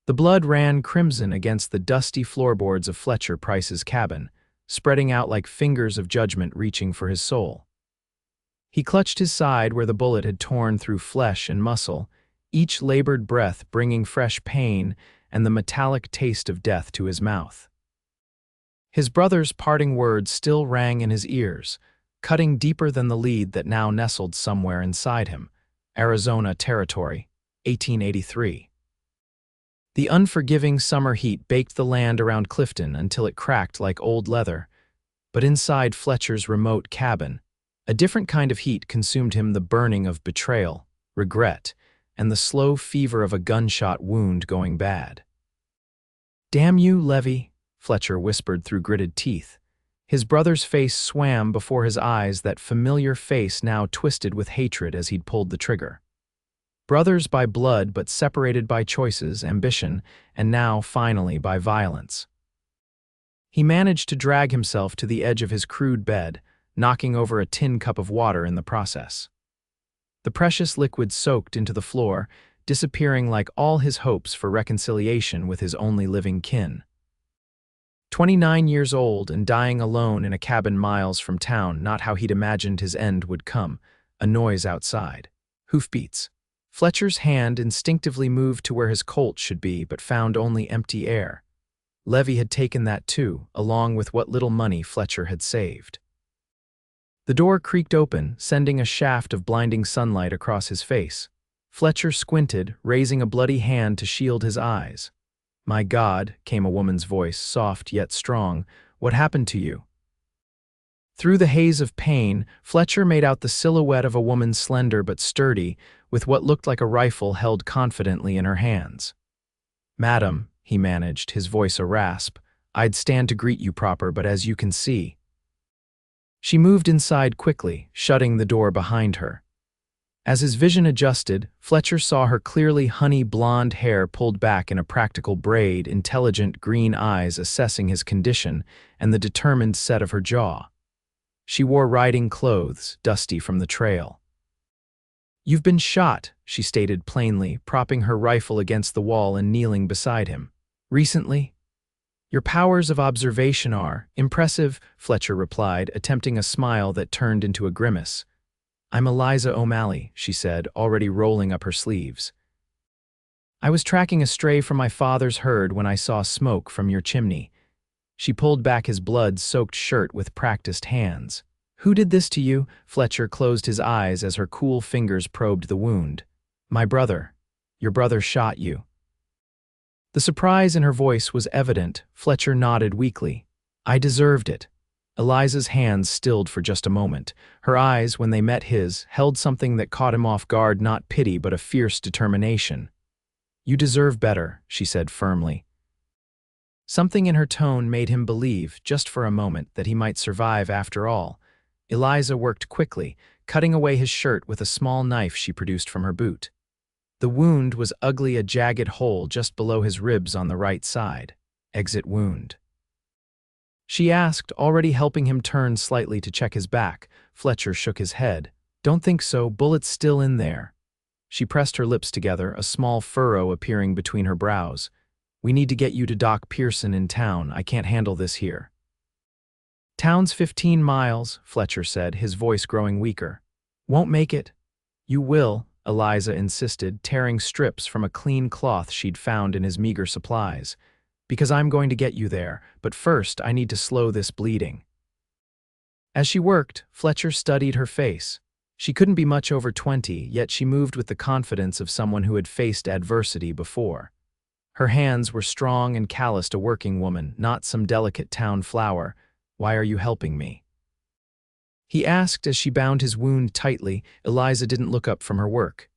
The blood ran crimson against the dusty floorboards of Fletcher Price's cabin, spreading out like fingers of judgment reaching for his soul. He clutched his side where the bullet had torn through flesh and muscle, each labored breath bringing fresh pain and the metallic taste of death to his mouth. His brother's parting words still rang in his ears, cutting deeper than the lead that now nestled somewhere inside him. Arizona Territory, 1883. The unforgiving summer heat baked the land around Clifton until it cracked like old leather, but inside Fletcher's remote cabin, a different kind of heat consumed him, the burning of betrayal, regret, and the slow fever of a gunshot wound going bad. "Damn you, Levi," Fletcher whispered through gritted teeth. His brother's face swam before his eyes, that familiar face now twisted with hatred as he'd pulled the trigger. Brothers by blood but separated by choices, ambition, and now, finally, by violence. He managed to drag himself to the edge of his crude bed, knocking over a tin cup of water in the process. The precious liquid soaked into the floor, disappearing like all his hopes for reconciliation with his only living kin. 29 years old and dying alone in a cabin miles from town, not how he'd imagined his end would come. A noise outside. Hoofbeats. Fletcher's hand instinctively moved to where his Colt should be, but found only empty air. Levi had taken that too, along with what little money Fletcher had saved. The door creaked open, sending a shaft of blinding sunlight across his face. Fletcher squinted, raising a bloody hand to shield his eyes. "My God," came a woman's voice, soft yet strong, "what happened to you?" Through the haze of pain, Fletcher made out the silhouette of a woman, slender but sturdy, with what looked like a rifle held confidently in her hands. "Madam," he managed, his voice a rasp, "I'd stand to greet you proper, but as you can see." She moved inside quickly, shutting the door behind her. As his vision adjusted, Fletcher saw her clearly honey blonde hair pulled back in a practical braid, intelligent green eyes assessing his condition, and the determined set of her jaw. She wore riding clothes, dusty from the trail. "You've been shot," she stated plainly, propping her rifle against the wall and kneeling beside him. "Recently?" "Your powers of observation are impressive," Fletcher replied, attempting a smile that turned into a grimace. "I'm Eliza O'Malley," she said, already rolling up her sleeves. "I was tracking a stray from my father's herd when I saw smoke from your chimney." She pulled back his blood-soaked shirt with practiced hands. "Who did this to you?" Fletcher closed his eyes as her cool fingers probed the wound. "My brother. Your brother shot you." The surprise in her voice was evident. Fletcher nodded weakly. "I deserved it." Eliza's hands stilled for just a moment. Her eyes, when they met his, held something that caught him off guard, not pity but a fierce determination. "You deserve better," she said firmly. Something in her tone made him believe, just for a moment, that he might survive after all. Eliza worked quickly, cutting away his shirt with a small knife she produced from her boot. The wound was ugly, a jagged hole just below his ribs on the right side. "Exit wound?" she asked, already helping him turn slightly to check his back. Fletcher shook his head. "Don't think so, bullet's still in there." She pressed her lips together, a small furrow appearing between her brows. "We need to get you to Doc Pearson in town. I can't handle this here." "Town's 15 miles, Fletcher said, his voice growing weaker. "Won't make it." "You will," Eliza insisted, tearing strips from a clean cloth she'd found in his meager supplies. "Because I'm going to get you there, but first I need to slow this bleeding." As she worked, Fletcher studied her face. She couldn't be much over 20, yet she moved with the confidence of someone who had faced adversity before. Her hands were strong and calloused, a working woman, not some delicate town flower. "Why are you helping me?" he asked as she bound his wound tightly. Eliza didn't look up from her work.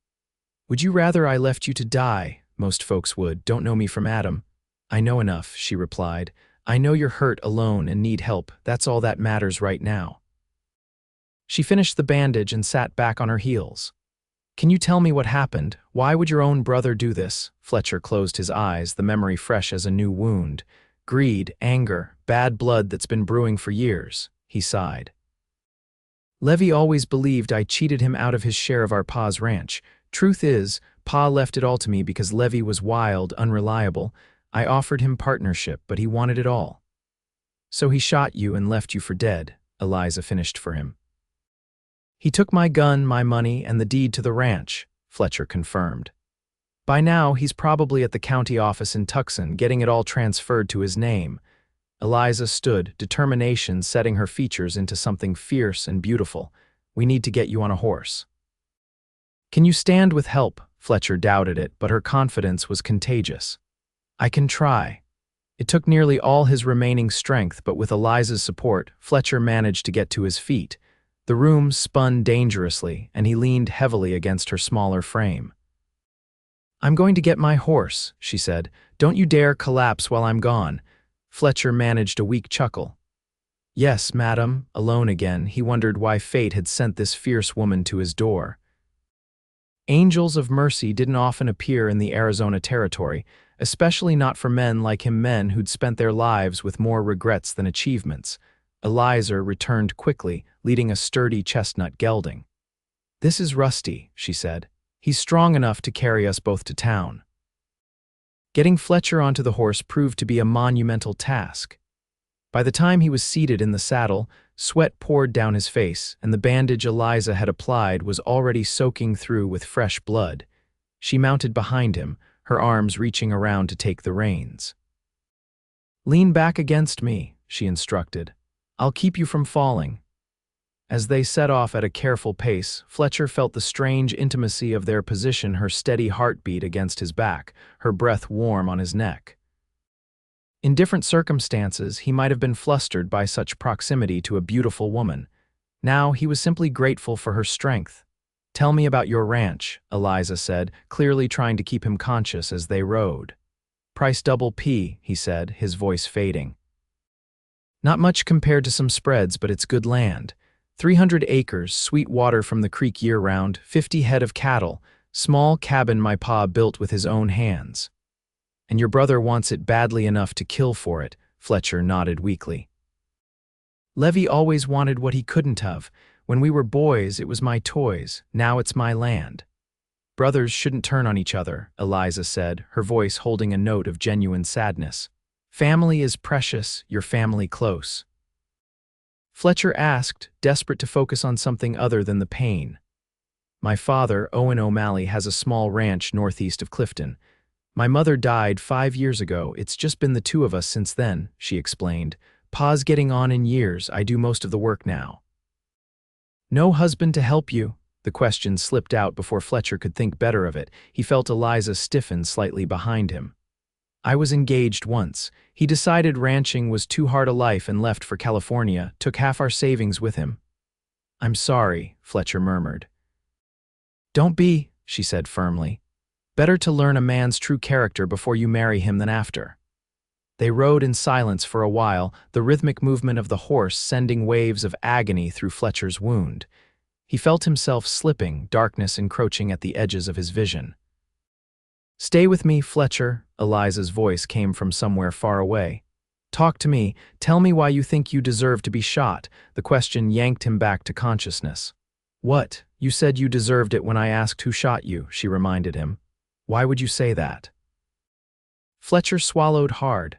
"Would you rather I left you to die?" "Most folks would. Don't know me from Adam." "I know enough," she replied. "I know you're hurt, alone, and need help. That's all that matters right now." She finished the bandage and sat back on her heels. "Can you tell me what happened? Why would your own brother do this?" Fletcher closed his eyes, the memory fresh as a new wound. "Greed, anger, bad blood that's been brewing for years," he sighed. "Levi always believed I cheated him out of his share of our pa's ranch. Truth is, Pa left it all to me because Levi was wild, unreliable. I offered him partnership, but he wanted it all. So he shot you and left you for dead, Eliza finished for him. He took my gun, my money, and the deed to the ranch, Fletcher confirmed. By now, he's probably at the county office in Tucson, getting it all transferred to his name. Eliza stood, determination setting her features into something fierce and beautiful. We need to get you on a horse. Can you stand with help? Fletcher doubted it, but her confidence was contagious. I can try. It took nearly all his remaining strength, but with Eliza's support, Fletcher managed to get to his feet. The room spun dangerously, and he leaned heavily against her smaller frame. I'm going to get my horse, she said. Don't you dare collapse while I'm gone. Fletcher managed a weak chuckle. Yes, madam. Alone again, he wondered why fate had sent this fierce woman to his door. Angels of mercy didn't often appear in the Arizona territory, especially not for men like him, men who'd spent their lives with more regrets than achievements. Eliza returned quickly, leading a sturdy chestnut gelding. This is Rusty, she said. He's strong enough to carry us both to town. Getting Fletcher onto the horse proved to be a monumental task. By the time he was seated in the saddle, sweat poured down his face, and the bandage Eliza had applied was already soaking through with fresh blood. She mounted behind him, her arms reaching around to take the reins. Lean back against me, she instructed. I'll keep you from falling. As they set off at a careful pace, Fletcher felt the strange intimacy of their position, her steady heartbeat against his back, her breath warm on his neck. In different circumstances, he might have been flustered by such proximity to a beautiful woman. Now he was simply grateful for her strength. Tell me about your ranch, Eliza said, clearly trying to keep him conscious as they rode. Price double P, he said, his voice fading. Not much compared to some spreads, but it's good land. 300 acres, sweet water from the creek year-round, 50 head of cattle, small cabin my pa built with his own hands. And your brother wants it badly enough to kill for it, Fletcher nodded weakly. Levi always wanted what he couldn't have. When we were boys, it was my toys. Now it's my land. Brothers shouldn't turn on each other, Eliza said, her voice holding a note of genuine sadness. Family is precious, your family close. Fletcher asked, desperate to focus on something other than the pain. My father, Owen O'Malley, has a small ranch northeast of Clifton. My mother died 5 years ago. It's just been the two of us since then, she explained. Pa's getting on in years. I do most of the work now. No husband to help you? The question slipped out before Fletcher could think better of it. He felt Eliza stiffen slightly behind him. I was engaged once. He decided ranching was too hard a life and left for California, took half our savings with him. I'm sorry, Fletcher murmured. Don't be, she said firmly. Better to learn a man's true character before you marry him than after. They rode in silence for a while, the rhythmic movement of the horse sending waves of agony through Fletcher's wound. He felt himself slipping, darkness encroaching at the edges of his vision. Stay with me, Fletcher, Eliza's voice came from somewhere far away. Talk to me, tell me why you think you deserve to be shot. The question yanked him back to consciousness. What? You said you deserved it when I asked who shot you, she reminded him. Why would you say that? Fletcher swallowed hard.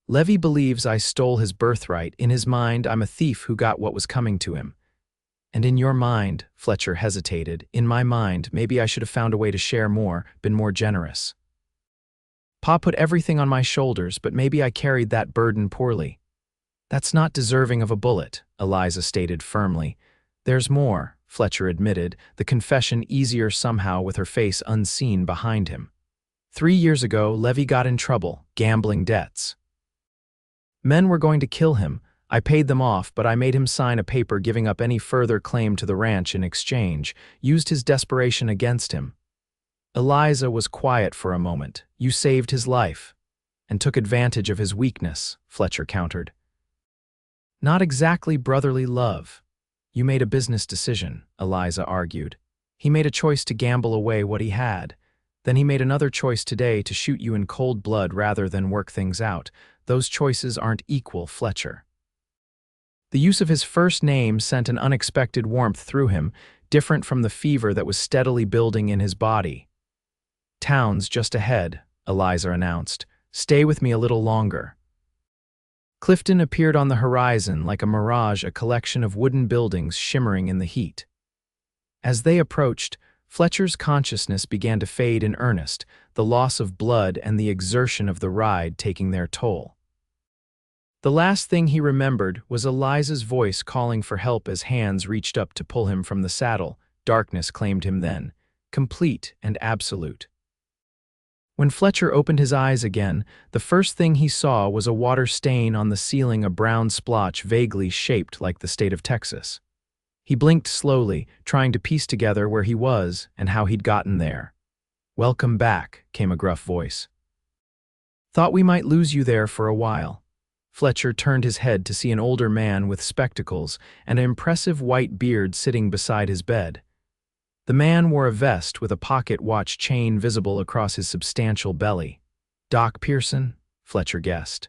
Levi believes I stole his birthright. In his mind, I'm a thief who got what was coming to him. And in your mind, Fletcher hesitated, in my mind, maybe I should have found a way to share more, been more generous. Pa put everything on my shoulders, but maybe I carried that burden poorly. That's not deserving of a bullet, Eliza stated firmly. There's more, Fletcher admitted, the confession easier somehow with her face unseen behind him. 3 years ago, Levi got in trouble, gambling debts. Men were going to kill him. I paid them off, but I made him sign a paper giving up any further claim to the ranch in exchange, used his desperation against him. Eliza was quiet for a moment. You saved his life, and took advantage of his weakness, Fletcher countered. Not exactly brotherly love. You made a business decision, Eliza argued. He made a choice to gamble away what he had. Then he made another choice today to shoot you in cold blood rather than work things out. Those choices aren't equal, Fletcher. The use of his first name sent an unexpected warmth through him, different from the fever that was steadily building in his body. "Town's just ahead," Eliza announced. "Stay with me a little longer." Clifton appeared on the horizon like a mirage, a collection of wooden buildings shimmering in the heat. As they approached, Fletcher's consciousness began to fade in earnest, the loss of blood and the exertion of the ride taking their toll. The last thing he remembered was Eliza's voice calling for help as hands reached up to pull him from the saddle. Darkness claimed him then, complete and absolute. When Fletcher opened his eyes again, the first thing he saw was a water stain on the ceiling, a brown splotch vaguely shaped like the state of Texas. He blinked slowly, trying to piece together where he was and how he'd gotten there. "Welcome back," came a gruff voice. "Thought we might lose you there for a while." Fletcher turned his head to see an older man with spectacles and an impressive white beard sitting beside his bed. The man wore a vest with a pocket watch chain visible across his substantial belly. "Doc Pearson?" Fletcher guessed.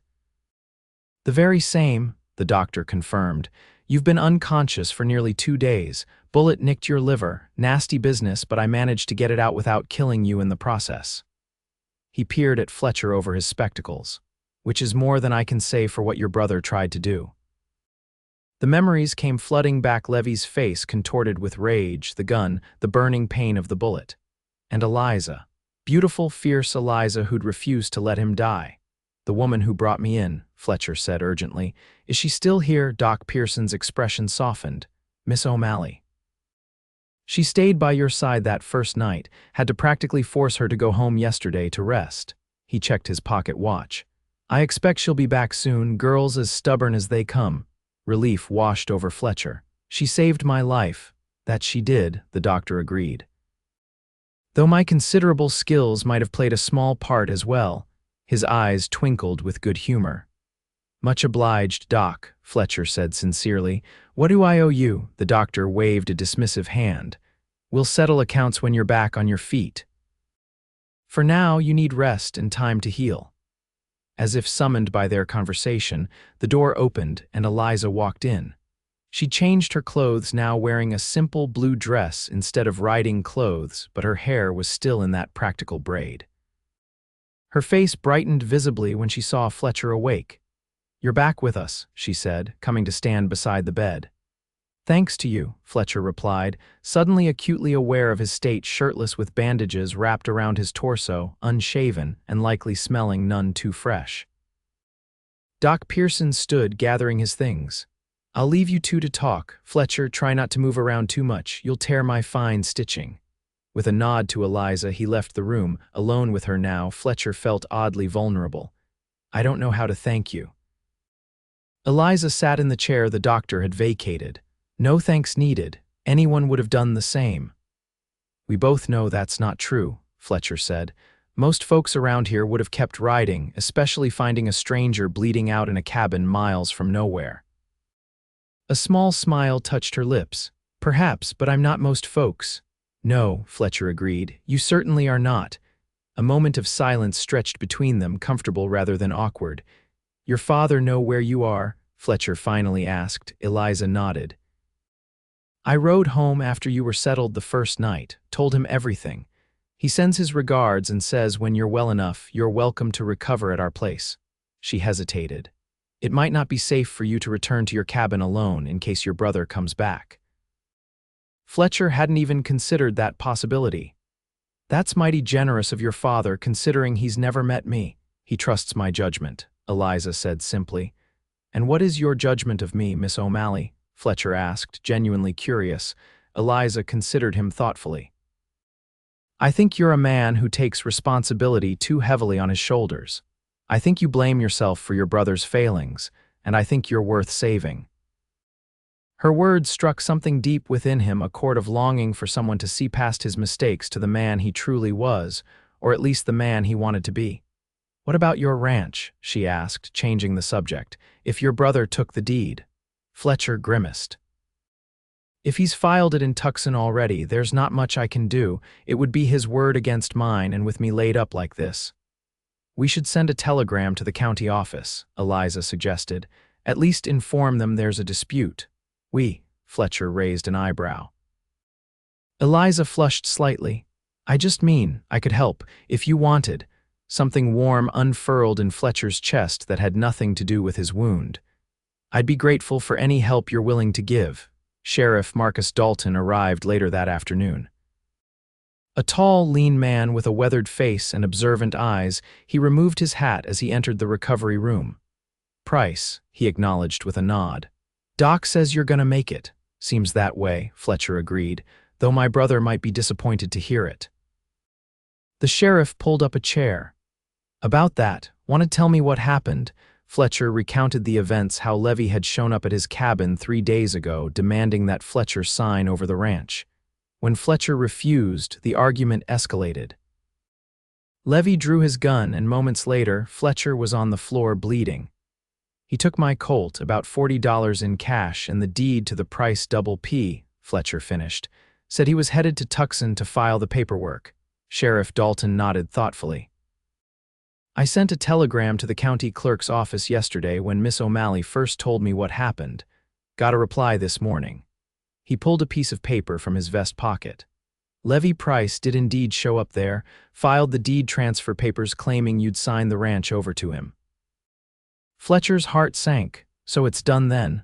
"The very same," the doctor confirmed. "You've been unconscious for nearly 2 days. Bullet nicked your liver. Nasty business, but I managed to get it out without killing you in the process." He peered at Fletcher over his spectacles. "Which is more than I can say for what your brother tried to do." The memories came flooding back. Levi's face contorted with rage, the gun, the burning pain of the bullet. And Eliza. Beautiful, fierce Eliza who'd refused to let him die. "The woman who brought me in," Fletcher said urgently. "Is she still here?" Doc Pearson's expression softened. "Miss O'Malley." "She stayed by your side that first night. Had to practically force her to go home yesterday to rest." He checked his pocket watch. "I expect she'll be back soon. Girls as stubborn as they come." Relief washed over Fletcher. "She saved my life." "That she did," the doctor agreed. "Though my considerable skills might have played a small part as well." His eyes twinkled with good humor. "Much obliged, Doc," Fletcher said sincerely. "What do I owe you?" The doctor waved a dismissive hand. "We'll settle accounts when you're back on your feet. For now, you need rest and time to heal." As if summoned by their conversation, the door opened and Eliza walked in. She changed her clothes, now wearing a simple blue dress instead of riding clothes, but her hair was still in that practical braid. Her face brightened visibly when she saw Fletcher awake. "You're back with us," she said, coming to stand beside the bed. "Thanks to you," Fletcher replied, suddenly acutely aware of his state, shirtless with bandages wrapped around his torso, unshaven, and likely smelling none too fresh. Doc Pearson stood, gathering his things. "I'll leave you two to talk. Fletcher, try not to move around too much. You'll tear my fine stitching." With a nod to Eliza, he left the room. Alone with her now, Fletcher felt oddly vulnerable. "I don't know how to thank you." Eliza sat in the chair the doctor had vacated. "No thanks needed. Anyone would have done the same." "We both know that's not true," Fletcher said. "Most folks around here would have kept riding, especially finding a stranger bleeding out in a cabin miles from nowhere." A small smile touched her lips. "Perhaps, but I'm not most folks." "No," Fletcher agreed. "You certainly are not." A moment of silence stretched between them, comfortable rather than awkward. "Your father know where you are?" Fletcher finally asked. Eliza nodded. "I rode home after you were settled the first night, told him everything. He sends his regards and says when you're well enough, you're welcome to recover at our place." She hesitated. "It might not be safe for you to return to your cabin alone in case your brother comes back." Fletcher hadn't even considered that possibility. "That's mighty generous of your father, considering he's never met me." "He trusts my judgment," Eliza said simply. "And what is your judgment of me, Miss O'Malley?" Fletcher asked, genuinely curious. Eliza considered him thoughtfully. "I think you're a man who takes responsibility too heavily on his shoulders. I think you blame yourself for your brother's failings, and I think you're worth saving." Her words struck something deep within him, a chord of longing for someone to see past his mistakes to the man he truly was, or at least the man he wanted to be. "What about your ranch?" she asked, changing the subject. "If your brother took the deed." Fletcher grimaced. "If he's filed it in Tucson already, there's not much I can do. It would be his word against mine, and with me laid up like this." "We should send a telegram to the county office," Eliza suggested. "At least inform them there's a dispute." "We," Fletcher raised an eyebrow. Eliza flushed slightly. I just mean, I could help, if you wanted. Something warm unfurled in Fletcher's chest that had nothing to do with his wound. I'd be grateful for any help you're willing to give. Sheriff Marcus Dalton arrived later that afternoon. A tall, lean man with a weathered face and observant eyes, he removed his hat as he entered the recovery room. Price, he acknowledged with a nod. Doc says you're gonna make it. Seems that way, Fletcher agreed, though my brother might be disappointed to hear it. The sheriff pulled up a chair. About that, want to tell me what happened? Fletcher recounted the events, how Levi had shown up at his cabin 3 days ago, demanding that Fletcher sign over the ranch. When Fletcher refused, the argument escalated. Levi drew his gun, and moments later, Fletcher was on the floor bleeding. He took my Colt, about $40 in cash, and the deed to the Price Double P, Fletcher finished. Said he was headed to Tucson to file the paperwork. Sheriff Dalton nodded thoughtfully. I sent a telegram to the county clerk's office yesterday when Miss O'Malley first told me what happened. Got a reply this morning. He pulled a piece of paper from his vest pocket. Levi Price did indeed show up there, filed the deed transfer papers claiming you'd signed the ranch over to him. Fletcher's heart sank. So it's done then?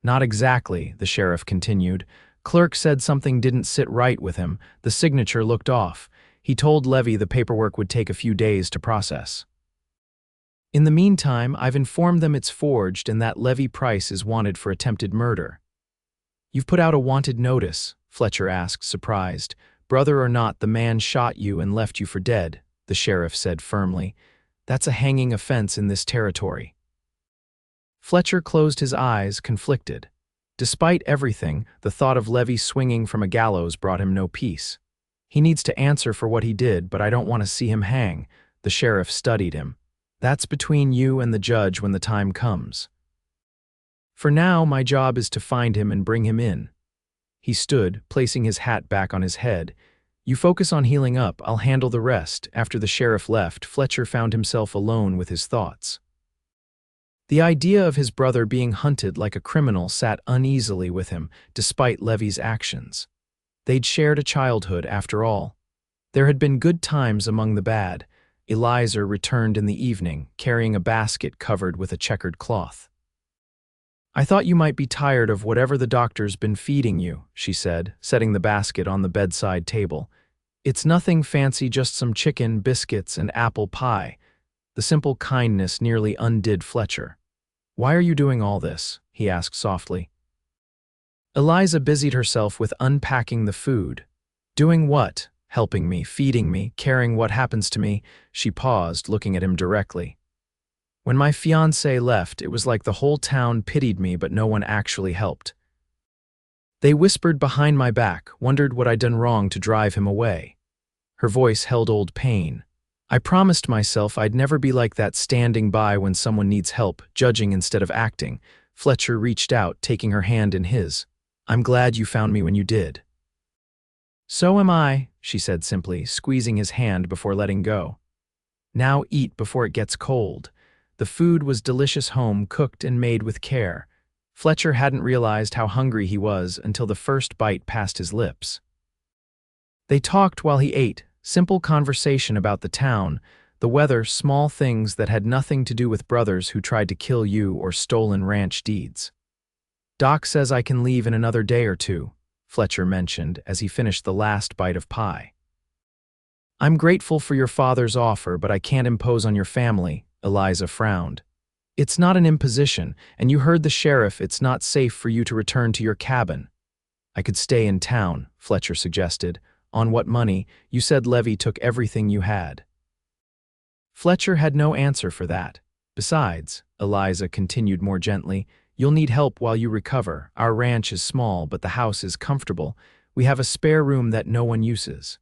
Not exactly, the sheriff continued. Clerk said something didn't sit right with him. The signature looked off. He told Levi the paperwork would take a few days to process. In the meantime, I've informed them it's forged and that Levi Price is wanted for attempted murder. You've put out a wanted notice, Fletcher asked, surprised. Brother or not, the man shot you and left you for dead, the sheriff said firmly. That's a hanging offense in this territory. Fletcher closed his eyes, conflicted. Despite everything, the thought of Levi swinging from a gallows brought him no peace. He needs to answer for what he did, but I don't want to see him hang. The sheriff studied him. That's between you and the judge when the time comes. For now, my job is to find him and bring him in. He stood, placing his hat back on his head. You focus on healing up, I'll handle the rest. After the sheriff left, Fletcher found himself alone with his thoughts. The idea of his brother being hunted like a criminal sat uneasily with him, despite Levi's actions. They'd shared a childhood, after all. There had been good times among the bad. Eliza returned in the evening, carrying a basket covered with a checkered cloth. I thought you might be tired of whatever the doctor's been feeding you, she said, setting the basket on the bedside table. It's nothing fancy, just some chicken, biscuits, and apple pie. The simple kindness nearly undid Fletcher. Why are you doing all this? He asked softly. Eliza busied herself with unpacking the food. Doing what? Helping me, feeding me, caring what happens to me. She paused, looking at him directly. When my fiancé left, it was like the whole town pitied me, but no one actually helped. They whispered behind my back, wondered what I'd done wrong to drive him away. Her voice held old pain. I promised myself I'd never be like that, standing by when someone needs help, judging instead of acting. Fletcher reached out, taking her hand in his. I'm glad you found me when you did. So am I, she said simply, squeezing his hand before letting go. Now eat before it gets cold. The food was delicious, home cooked and made with care. Fletcher hadn't realized how hungry he was until the first bite passed his lips. They talked while he ate, simple conversation about the town, the weather, small things that had nothing to do with brothers who tried to kill you or stolen ranch deeds. Doc says I can leave in another day or two, Fletcher mentioned as he finished the last bite of pie. I'm grateful for your father's offer, but I can't impose on your family, Eliza frowned. It's not an imposition, and you heard the sheriff, it's not safe for you to return to your cabin. I could stay in town, Fletcher suggested. On what money? You said Levi took everything you had. Fletcher had no answer for that. Besides, Eliza continued more gently, you'll need help while you recover. Our ranch is small, but the house is comfortable. We have a spare room that no one uses.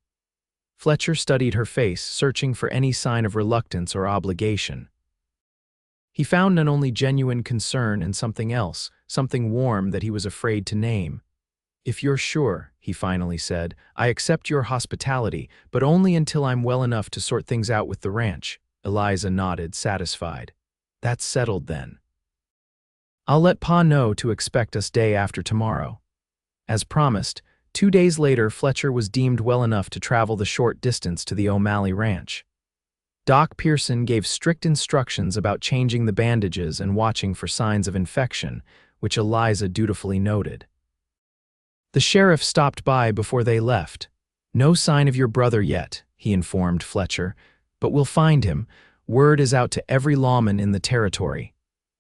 Fletcher studied her face, searching for any sign of reluctance or obligation. He found not only genuine concern and something else, something warm that he was afraid to name. If you're sure, he finally said, I accept your hospitality, but only until I'm well enough to sort things out with the ranch. Eliza nodded, satisfied. That's settled then. I'll let Pa know to expect us day after tomorrow. As promised, 2 days later, Fletcher was deemed well enough to travel the short distance to the O'Malley ranch. Doc Pearson gave strict instructions about changing the bandages and watching for signs of infection, which Eliza dutifully noted. The sheriff stopped by before they left. "No sign of your brother yet," he informed Fletcher, "but we'll find him. Word is out to every lawman in the territory."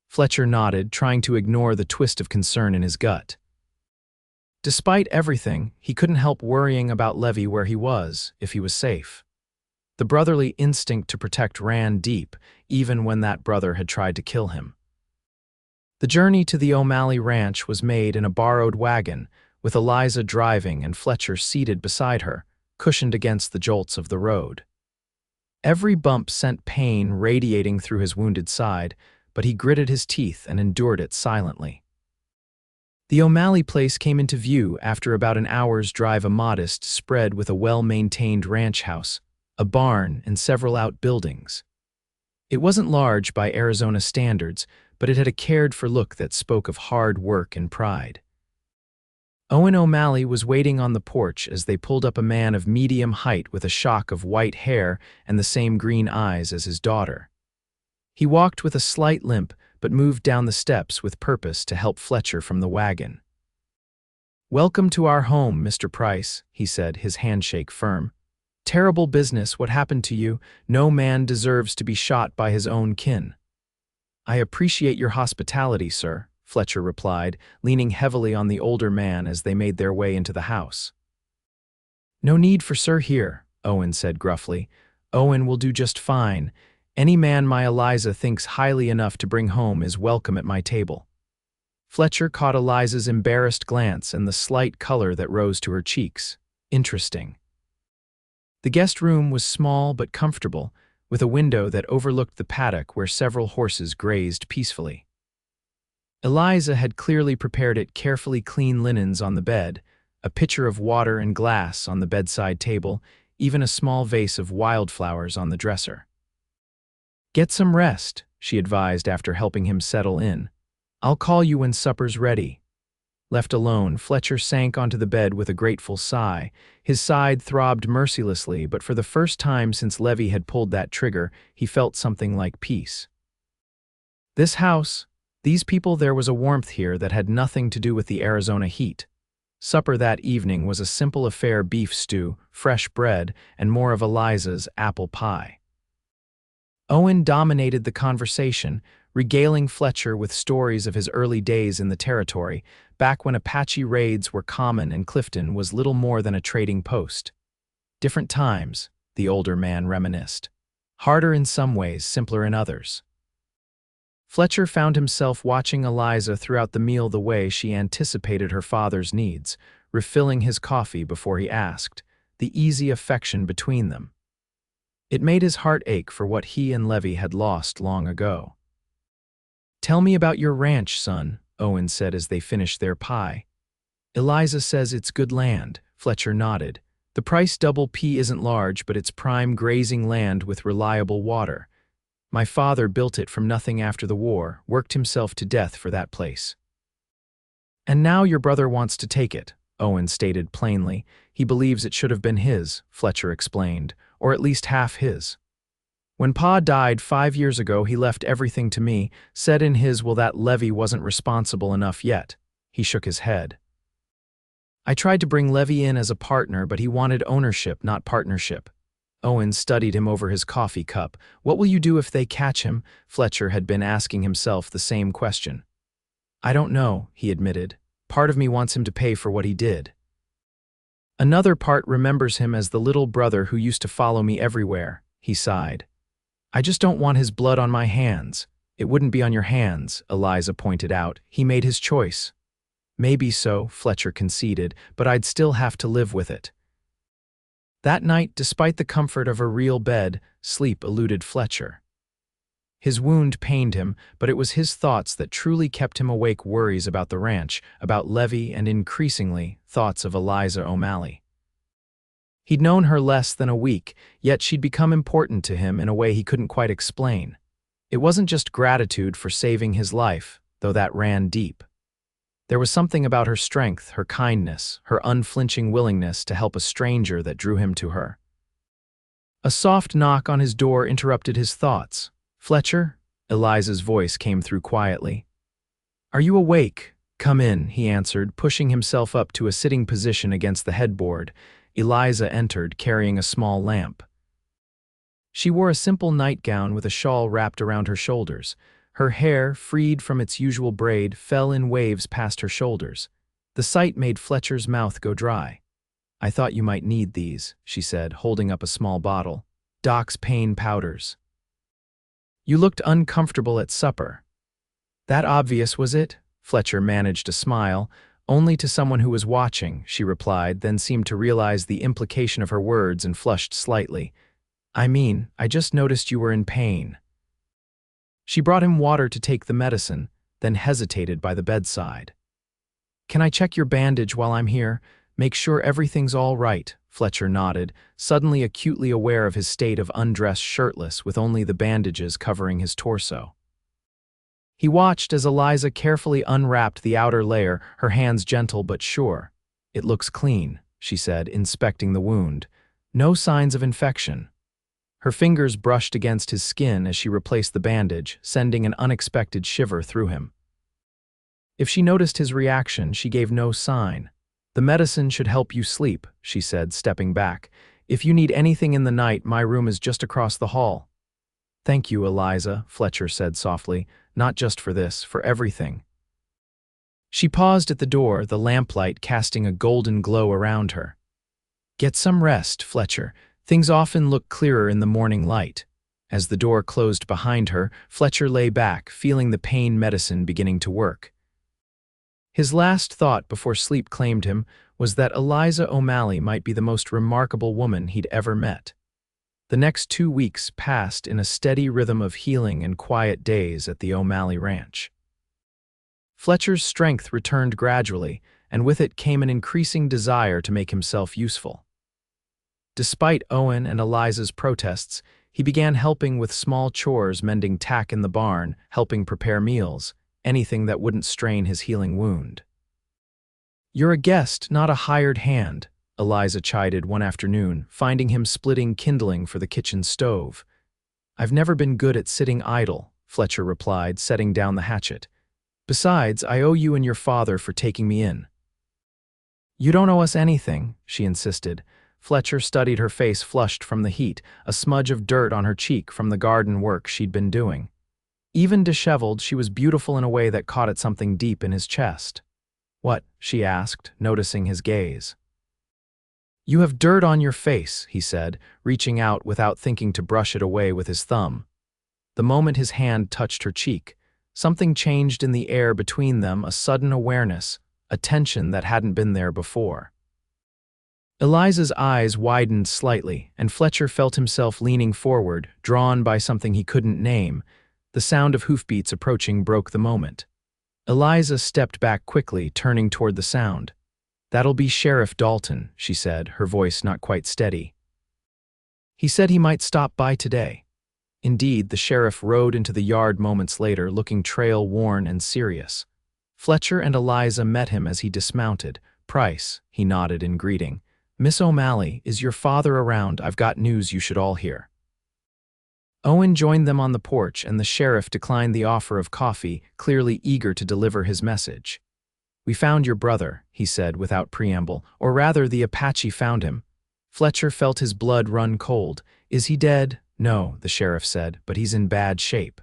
Fletcher nodded, trying to ignore the twist of concern in his gut. Despite everything, he couldn't help worrying about Levi, where he was, if he was safe. The brotherly instinct to protect ran deep, even when that brother had tried to kill him. The journey to the O'Malley ranch was made in a borrowed wagon, with Eliza driving and Fletcher seated beside her, cushioned against the jolts of the road. Every bump sent pain radiating through his wounded side, but he gritted his teeth and endured it silently. The O'Malley place came into view after about an hour's drive, a modest spread with a well-maintained ranch house, a barn, and several outbuildings. It wasn't large by Arizona standards, but it had a cared-for look that spoke of hard work and pride. Owen O'Malley was waiting on the porch as they pulled up, a man of medium height with a shock of white hair and the same green eyes as his daughter. He walked with a slight limp, but moved down the steps with purpose to help Fletcher from the wagon. "Welcome to our home, Mr. Price," he said, his handshake firm. "Terrible business, what happened to you. No man deserves to be shot by his own kin." "I appreciate your hospitality, sir," Fletcher replied, leaning heavily on the older man as they made their way into the house. "No need for sir here," Owen said gruffly. "Owen will do just fine. Any man my Eliza thinks highly enough to bring home is welcome at my table." Fletcher caught Eliza's embarrassed glance and the slight color that rose to her cheeks. Interesting. The guest room was small but comfortable, with a window that overlooked the paddock where several horses grazed peacefully. Eliza had clearly prepared it, carefully clean linens on the bed, a pitcher of water and glass on the bedside table, even a small vase of wildflowers on the dresser. "Get some rest," she advised after helping him settle in. "I'll call you when supper's ready." Left alone, Fletcher sank onto the bed with a grateful sigh. His side throbbed mercilessly, but for the first time since Levi had pulled that trigger, he felt something like peace. This house, these people, there was a warmth here that had nothing to do with the Arizona heat. Supper that evening was a simple affair: beef stew, fresh bread, and more of Eliza's apple pie. Owen dominated the conversation, regaling Fletcher with stories of his early days in the territory, back when Apache raids were common and Clifton was little more than a trading post. Different times, the older man reminisced. Harder in some ways, simpler in others. Fletcher found himself watching Eliza throughout the meal, the way she anticipated her father's needs, refilling his coffee before he asked, the easy affection between them. It made his heart ache for what he and Levi had lost long ago. "Tell me about your ranch, son," Owen said as they finished their pie. "Eliza says it's good land," Fletcher nodded. "The Price Double P isn't large, but it's prime grazing land with reliable water. My father built it from nothing after the war, worked himself to death for that place." "And now your brother wants to take it," Owen stated plainly. "He believes it should have been his," Fletcher explained, "or at least half his. When Pa died 5 years ago, he left everything to me, said in his will that Levi wasn't responsible enough yet." He shook his head. "I tried to bring Levi in as a partner, but he wanted ownership, not partnership." Owen studied him over his coffee cup. "What will you do if they catch him?" Fletcher had been asking himself the same question. "I don't know," he admitted. "Part of me wants him to pay for what he did. Another part remembers him as the little brother who used to follow me everywhere," he sighed. "I just don't want his blood on my hands." "It wouldn't be on your hands," Eliza pointed out. "He made his choice." "Maybe so," Fletcher conceded, "but I'd still have to live with it." That night, despite the comfort of a real bed, sleep eluded Fletcher. His wound pained him, but it was his thoughts that truly kept him awake: worries about the ranch, about Levi, and increasingly, thoughts of Eliza O'Malley. He'd known her less than a week, yet she'd become important to him in a way he couldn't quite explain. It wasn't just gratitude for saving his life, though that ran deep. There was something about her strength, her kindness, her unflinching willingness to help a stranger that drew him to her. A soft knock on his door interrupted his thoughts. "Fletcher?" Eliza's voice came through quietly. "Are you awake?" "Come in," he answered, pushing himself up to a sitting position against the headboard. Eliza entered, carrying a small lamp. She wore a simple nightgown with a shawl wrapped around her shoulders. Her hair, freed from its usual braid, fell in waves past her shoulders. The sight made Fletcher's mouth go dry. "I thought you might need these," she said, holding up a small bottle. "Doc's pain powders." "You looked uncomfortable at supper." "That obvious, was it?" Fletcher managed a smile. "Only to someone who was watching," she replied, then seemed to realize the implication of her words and flushed slightly. I just noticed you were in pain." She brought him water to take the medicine, then hesitated by the bedside. "Can I check your bandage while I'm here? Make sure everything's all right," Fletcher nodded, suddenly acutely aware of his state of undressed shirtless with only the bandages covering his torso. He watched as Eliza carefully unwrapped the outer layer, her hands gentle but sure. "It looks clean," she said, inspecting the wound. "No signs of infection." Her fingers brushed against his skin as she replaced the bandage, sending an unexpected shiver through him. If she noticed his reaction, she gave no sign. "The medicine should help you sleep," she said, stepping back. "If you need anything in the night, my room is just across the hall." "Thank you, Eliza," Fletcher said softly. "Not just for this, for everything." She paused at the door, the lamplight casting a golden glow around her. "Get some rest, Fletcher. Things often look clearer in the morning light." As the door closed behind her, Fletcher lay back, feeling the pain medicine beginning to work. His last thought before sleep claimed him was that Eliza O'Malley might be the most remarkable woman he'd ever met. The next 2 weeks passed in a steady rhythm of healing and quiet days at the O'Malley ranch. Fletcher's strength returned gradually, and with it came an increasing desire to make himself useful. Despite Owen and Eliza's protests, he began helping with small chores, mending tack in the barn, helping prepare meals, anything that wouldn't strain his healing wound. "You're a guest, not a hired hand," Eliza chided one afternoon, finding him splitting kindling for the kitchen stove. "I've never been good at sitting idle," Fletcher replied, setting down the hatchet. "Besides, I owe you and your father for taking me in." "You don't owe us anything," she insisted. Fletcher studied her face flushed from the heat, a smudge of dirt on her cheek from the garden work she'd been doing. Even disheveled, she was beautiful in a way that caught at something deep in his chest. "What?" she asked, noticing his gaze. "You have dirt on your face," he said, reaching out without thinking to brush it away with his thumb. The moment his hand touched her cheek, something changed in the air between them, a sudden awareness, a tension that hadn't been there before. Eliza's eyes widened slightly, and Fletcher felt himself leaning forward, drawn by something he couldn't name. The sound of hoofbeats approaching broke the moment. Eliza stepped back quickly, turning toward the sound. "That'll be Sheriff Dalton," she said, her voice not quite steady. "He said he might stop by today." Indeed, the sheriff rode into the yard moments later, looking trail-worn and serious. Fletcher and Eliza met him as he dismounted. "Price," he nodded in greeting. "Miss O'Malley, is your father around? I've got news you should all hear." Owen joined them on the porch, and the sheriff declined the offer of coffee, clearly eager to deliver his message. "We found your brother," he said without preamble, "or rather the Apache found him." Fletcher felt his blood run cold. "Is he dead?" "No," the sheriff said, "but he's in bad shape.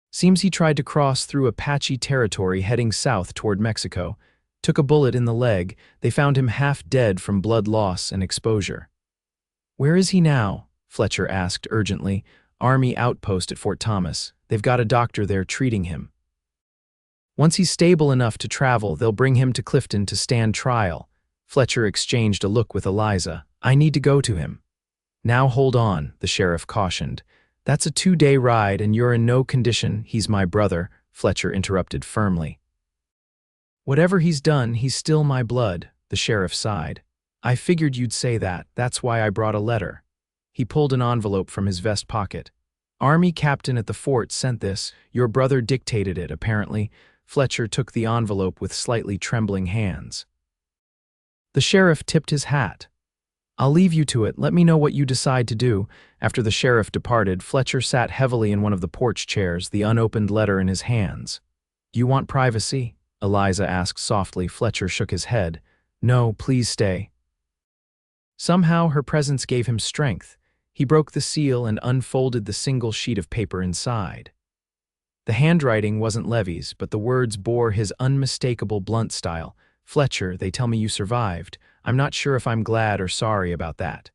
Seems he tried to cross through Apache territory heading south toward Mexico. Took a bullet in the leg. They found him half dead from blood loss and exposure." "Where is he now?" Fletcher asked urgently. "Army outpost at Fort Thomas. They've got a doctor there treating him. Once he's stable enough to travel, they'll bring him to Clifton to stand trial." Fletcher exchanged a look with Eliza. "I need to go to him." "Now hold on," the sheriff cautioned. "That's a 2-day ride and you're in no condition." "He's my brother," Fletcher interrupted firmly. "Whatever he's done, he's still my blood," the sheriff sighed. "I figured you'd say that. That's why I brought a letter." He pulled an envelope from his vest pocket. "Army captain at the fort sent this. Your brother dictated it, apparently. Fletcher took the envelope with slightly trembling hands. The sheriff tipped his hat. "I'll leave you to it. Let me know what you decide to do." After the sheriff departed, Fletcher sat heavily in one of the porch chairs, the unopened letter in his hands. "You want privacy?" Eliza asked softly. Fletcher shook his head. "No, please stay." Somehow her presence gave him strength. He broke the seal and unfolded the single sheet of paper inside. The handwriting wasn't Levi's, but the words bore his unmistakable blunt style. "Fletcher, they tell me you survived. I'm not sure if I'm glad or sorry about that.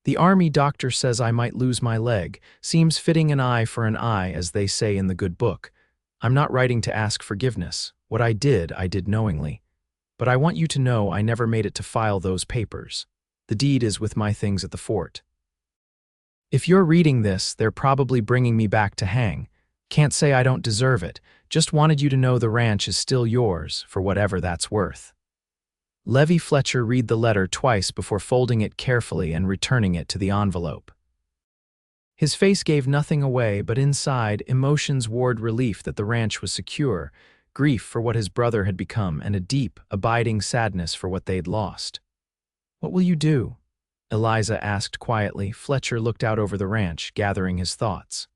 The army doctor says I might lose my leg. Seems fitting, an eye for an eye, as they say in the good book. I'm not writing to ask forgiveness. What I did knowingly. But I want you to know I never made it to file those papers. The deed is with my things at the fort. If you're reading this, they're probably bringing me back to hang. Can't say I don't deserve it. Just wanted you to know the ranch is still yours, for whatever that's worth." Levi Fletcher read the letter twice before folding it carefully and returning it to the envelope. His face gave nothing away, but inside, emotions warred relief that the ranch was secure, grief for what his brother had become, and a deep, abiding sadness for what they'd lost. "What will you do?" Eliza asked quietly. Fletcher looked out over the ranch, gathering his thoughts.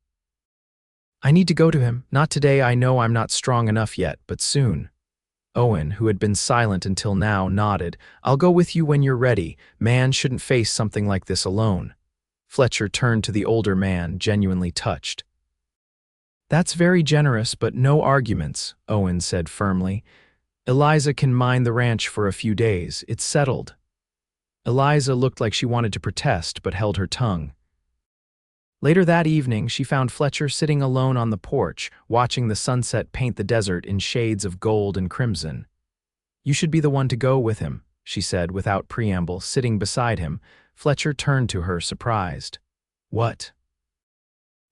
"I need to go to him. Not today. I know I'm not strong enough yet, but soon." Owen, who had been silent until now, nodded. "I'll go with you when you're ready. Man shouldn't face something like this alone." Fletcher turned to the older man, genuinely touched. "That's very generous, but no arguments," Owen said firmly. "Eliza can mind the ranch for a few days. It's settled." Eliza looked like she wanted to protest, but held her tongue. Later that evening, she found Fletcher sitting alone on the porch, watching the sunset paint the desert in shades of gold and crimson. "You should be the one to go with him," she said without preamble, sitting beside him. Fletcher turned to her, surprised. "What?"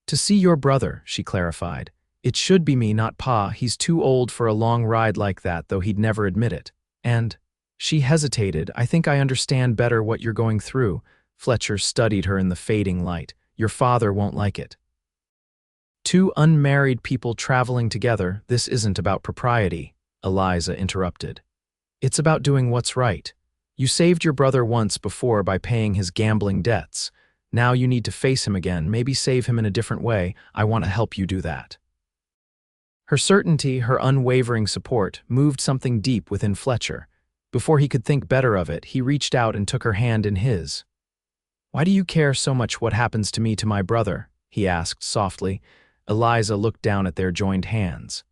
"To see your brother," she clarified. "It should be me, not Pa. He's too old for a long ride like that, though he'd never admit it. And—" She hesitated. "I think I understand better what you're going through." Fletcher studied her in the fading light. "Your father won't like it." "Two unmarried people traveling together, this isn't about propriety," Eliza interrupted. "It's about doing what's right. You saved your brother once before by paying his gambling debts. Now you need to face him again, maybe save him in a different way. I want to help you do that." Her certainty, her unwavering support, moved something deep within Fletcher. Before he could think better of it, he reached out and took her hand in his. "Why do you care so much what happens to me to my brother?" he asked softly. Eliza looked down at their joined hands.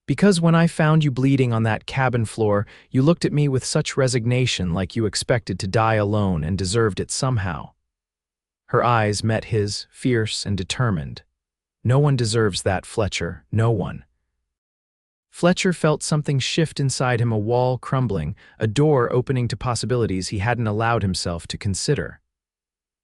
"Because when I found you bleeding on that cabin floor, you looked at me with such resignation, like you expected to die alone and deserved it somehow." Her eyes met his, fierce and determined. "No one deserves that, Fletcher, no one." Fletcher felt something shift inside him, a wall crumbling, a door opening to possibilities he hadn't allowed himself to consider.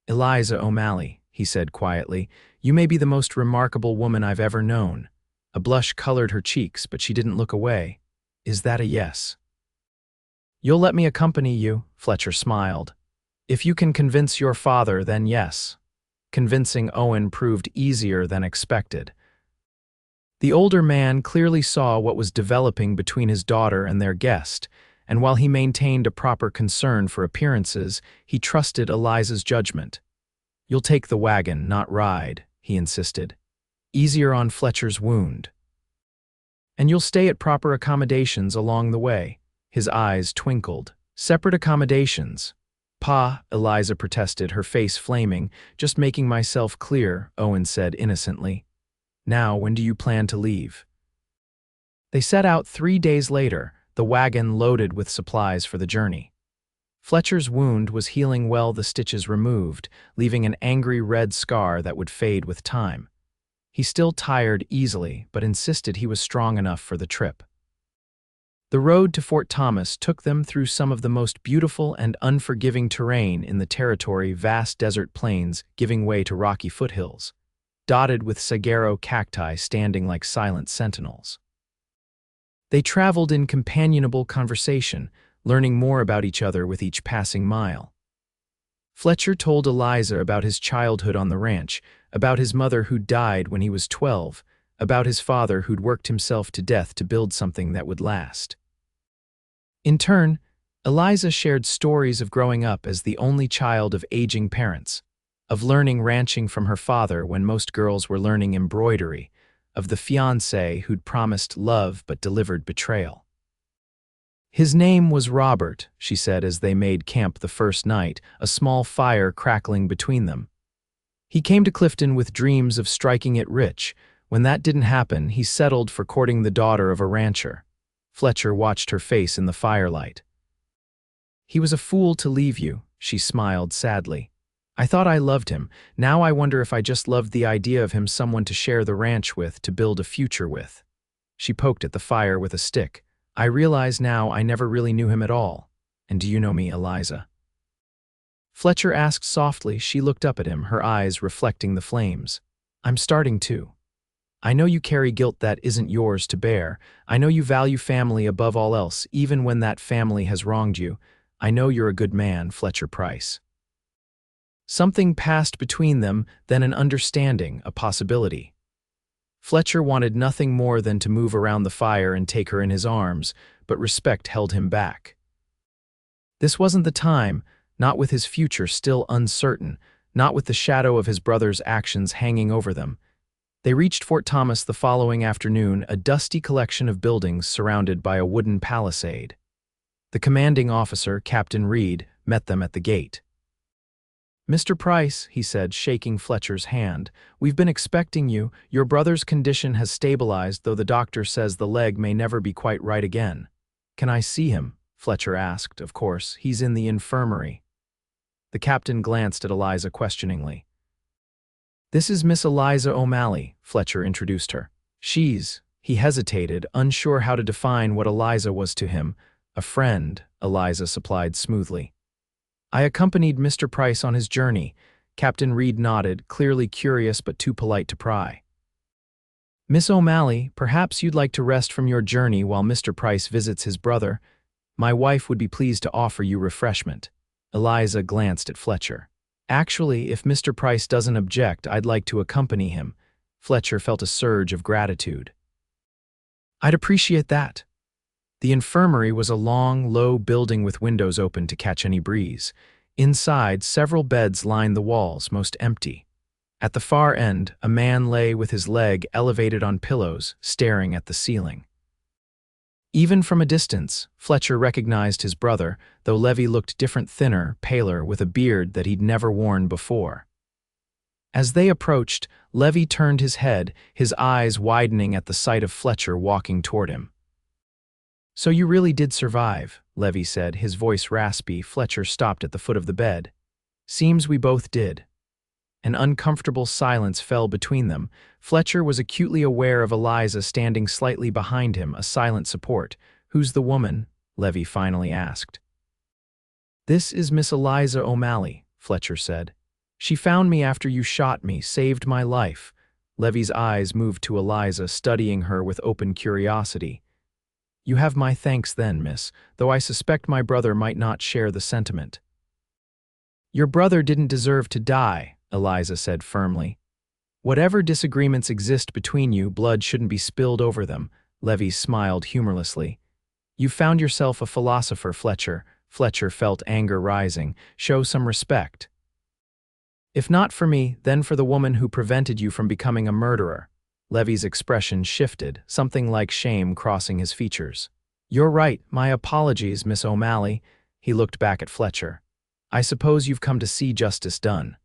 "Eliza O'Malley," he said quietly, "you may be the most remarkable woman I've ever known." A blush colored her cheeks, but she didn't look away. "Is that a yes?" "You'll let me accompany you," Fletcher smiled. "If you can convince your father, then yes." Convincing Owen proved easier than expected. The older man clearly saw what was developing between his daughter and their guest, and while he maintained a proper concern for appearances, he trusted Eliza's judgment. "You'll take the wagon, not ride," he insisted. "Easier on Fletcher's wound. And you'll stay at proper accommodations along the way." His eyes twinkled. "Separate accommodations." "Pa," Eliza protested, her face flaming. "Just making myself clear," Owen said innocently. "Now, when do you plan to leave?" They set out 3 days later, the wagon loaded with supplies for the journey. Fletcher's wound was healing well, the stitches removed, leaving an angry red scar that would fade with time. He still tired easily, but insisted he was strong enough for the trip. The road to Fort Thomas took them through some of the most beautiful and unforgiving terrain in the territory, vast desert plains giving way to rocky foothills, dotted with saguaro cacti standing like silent sentinels. They traveled in companionable conversation, learning more about each other with each passing mile. Fletcher told Eliza about his childhood on the ranch, about his mother who died when he was 12, about his father who'd worked himself to death to build something that would last. In turn, Eliza shared stories of growing up as the only child of aging parents, of learning ranching from her father when most girls were learning embroidery, of the fiancé who'd promised love but delivered betrayal. His name was Robert, she said as they made camp the first night, a small fire crackling between them. He came to Clifton with dreams of striking it rich. When that didn't happen, he settled for courting the daughter of a rancher. Fletcher watched her face in the firelight. He was a fool to leave you, she smiled sadly. I thought I loved him. Now I wonder if I just loved the idea of him someone to share the ranch with, to build a future with. She poked at the fire with a stick. I realize now I never really knew him at all. And do you know me, Eliza? Fletcher asked softly. She looked up at him, her eyes reflecting the flames. I'm starting to. I know you carry guilt that isn't yours to bear. I know you value family above all else, even when that family has wronged you. I know you're a good man, Fletcher Price. Something passed between them, then an understanding, a possibility. Fletcher wanted nothing more than to move around the fire and take her in his arms, but respect held him back. This wasn't the time, not with his future still uncertain, not with the shadow of his brother's actions hanging over them. They reached Fort Thomas the following afternoon, a dusty collection of buildings surrounded by a wooden palisade. The commanding officer, Captain Reed, met them at the gate. Mr. Price, he said, shaking Fletcher's hand, we've been expecting you. Your brother's condition has stabilized, though the doctor says the leg may never be quite right again. Can I see him? Fletcher asked. Of course, he's in the infirmary. The captain glanced at Eliza questioningly. This is Miss Eliza O'Malley, Fletcher introduced her. He hesitated, unsure how to define what Eliza was to him. A friend, Eliza supplied smoothly. I accompanied Mr. Price on his journey. Captain Reed nodded, clearly curious but too polite to pry. Miss O'Malley, perhaps you'd like to rest from your journey while Mr. Price visits his brother. My wife would be pleased to offer you refreshment. Eliza glanced at Fletcher. Actually, if Mr. Price doesn't object, I'd like to accompany him. Fletcher felt a surge of gratitude. I'd appreciate that. The infirmary was a long, low building with windows open to catch any breeze. Inside, several beds lined the walls, most empty. At the far end, a man lay with his leg elevated on pillows, staring at the ceiling. Even from a distance, Fletcher recognized his brother, though Levi looked different, thinner, paler, with a beard that he'd never worn before. As they approached, Levi turned his head, his eyes widening at the sight of Fletcher walking toward him. So you really did survive, Levi said, his voice raspy. Fletcher stopped at the foot of the bed. Seems we both did. An uncomfortable silence fell between them. Fletcher was acutely aware of Eliza standing slightly behind him, a silent support. Who's the woman? Levi finally asked. This is Miss Eliza O'Malley, Fletcher said. She found me after you shot me, saved my life. Levi's eyes moved to Eliza, studying her with open curiosity. You have my thanks then, miss, though I suspect my brother might not share the sentiment. Your brother didn't deserve to die, Eliza said firmly. Whatever disagreements exist between you, blood shouldn't be spilled over them. Levi smiled humorlessly. You found yourself a philosopher, Fletcher. Fletcher felt anger rising. Show some respect. If not for me, then for the woman who prevented you from becoming a murderer. Levi's expression shifted, something like shame crossing his features. You're right, my apologies, Miss O'Malley. He looked back at Fletcher. I suppose you've come to see justice done.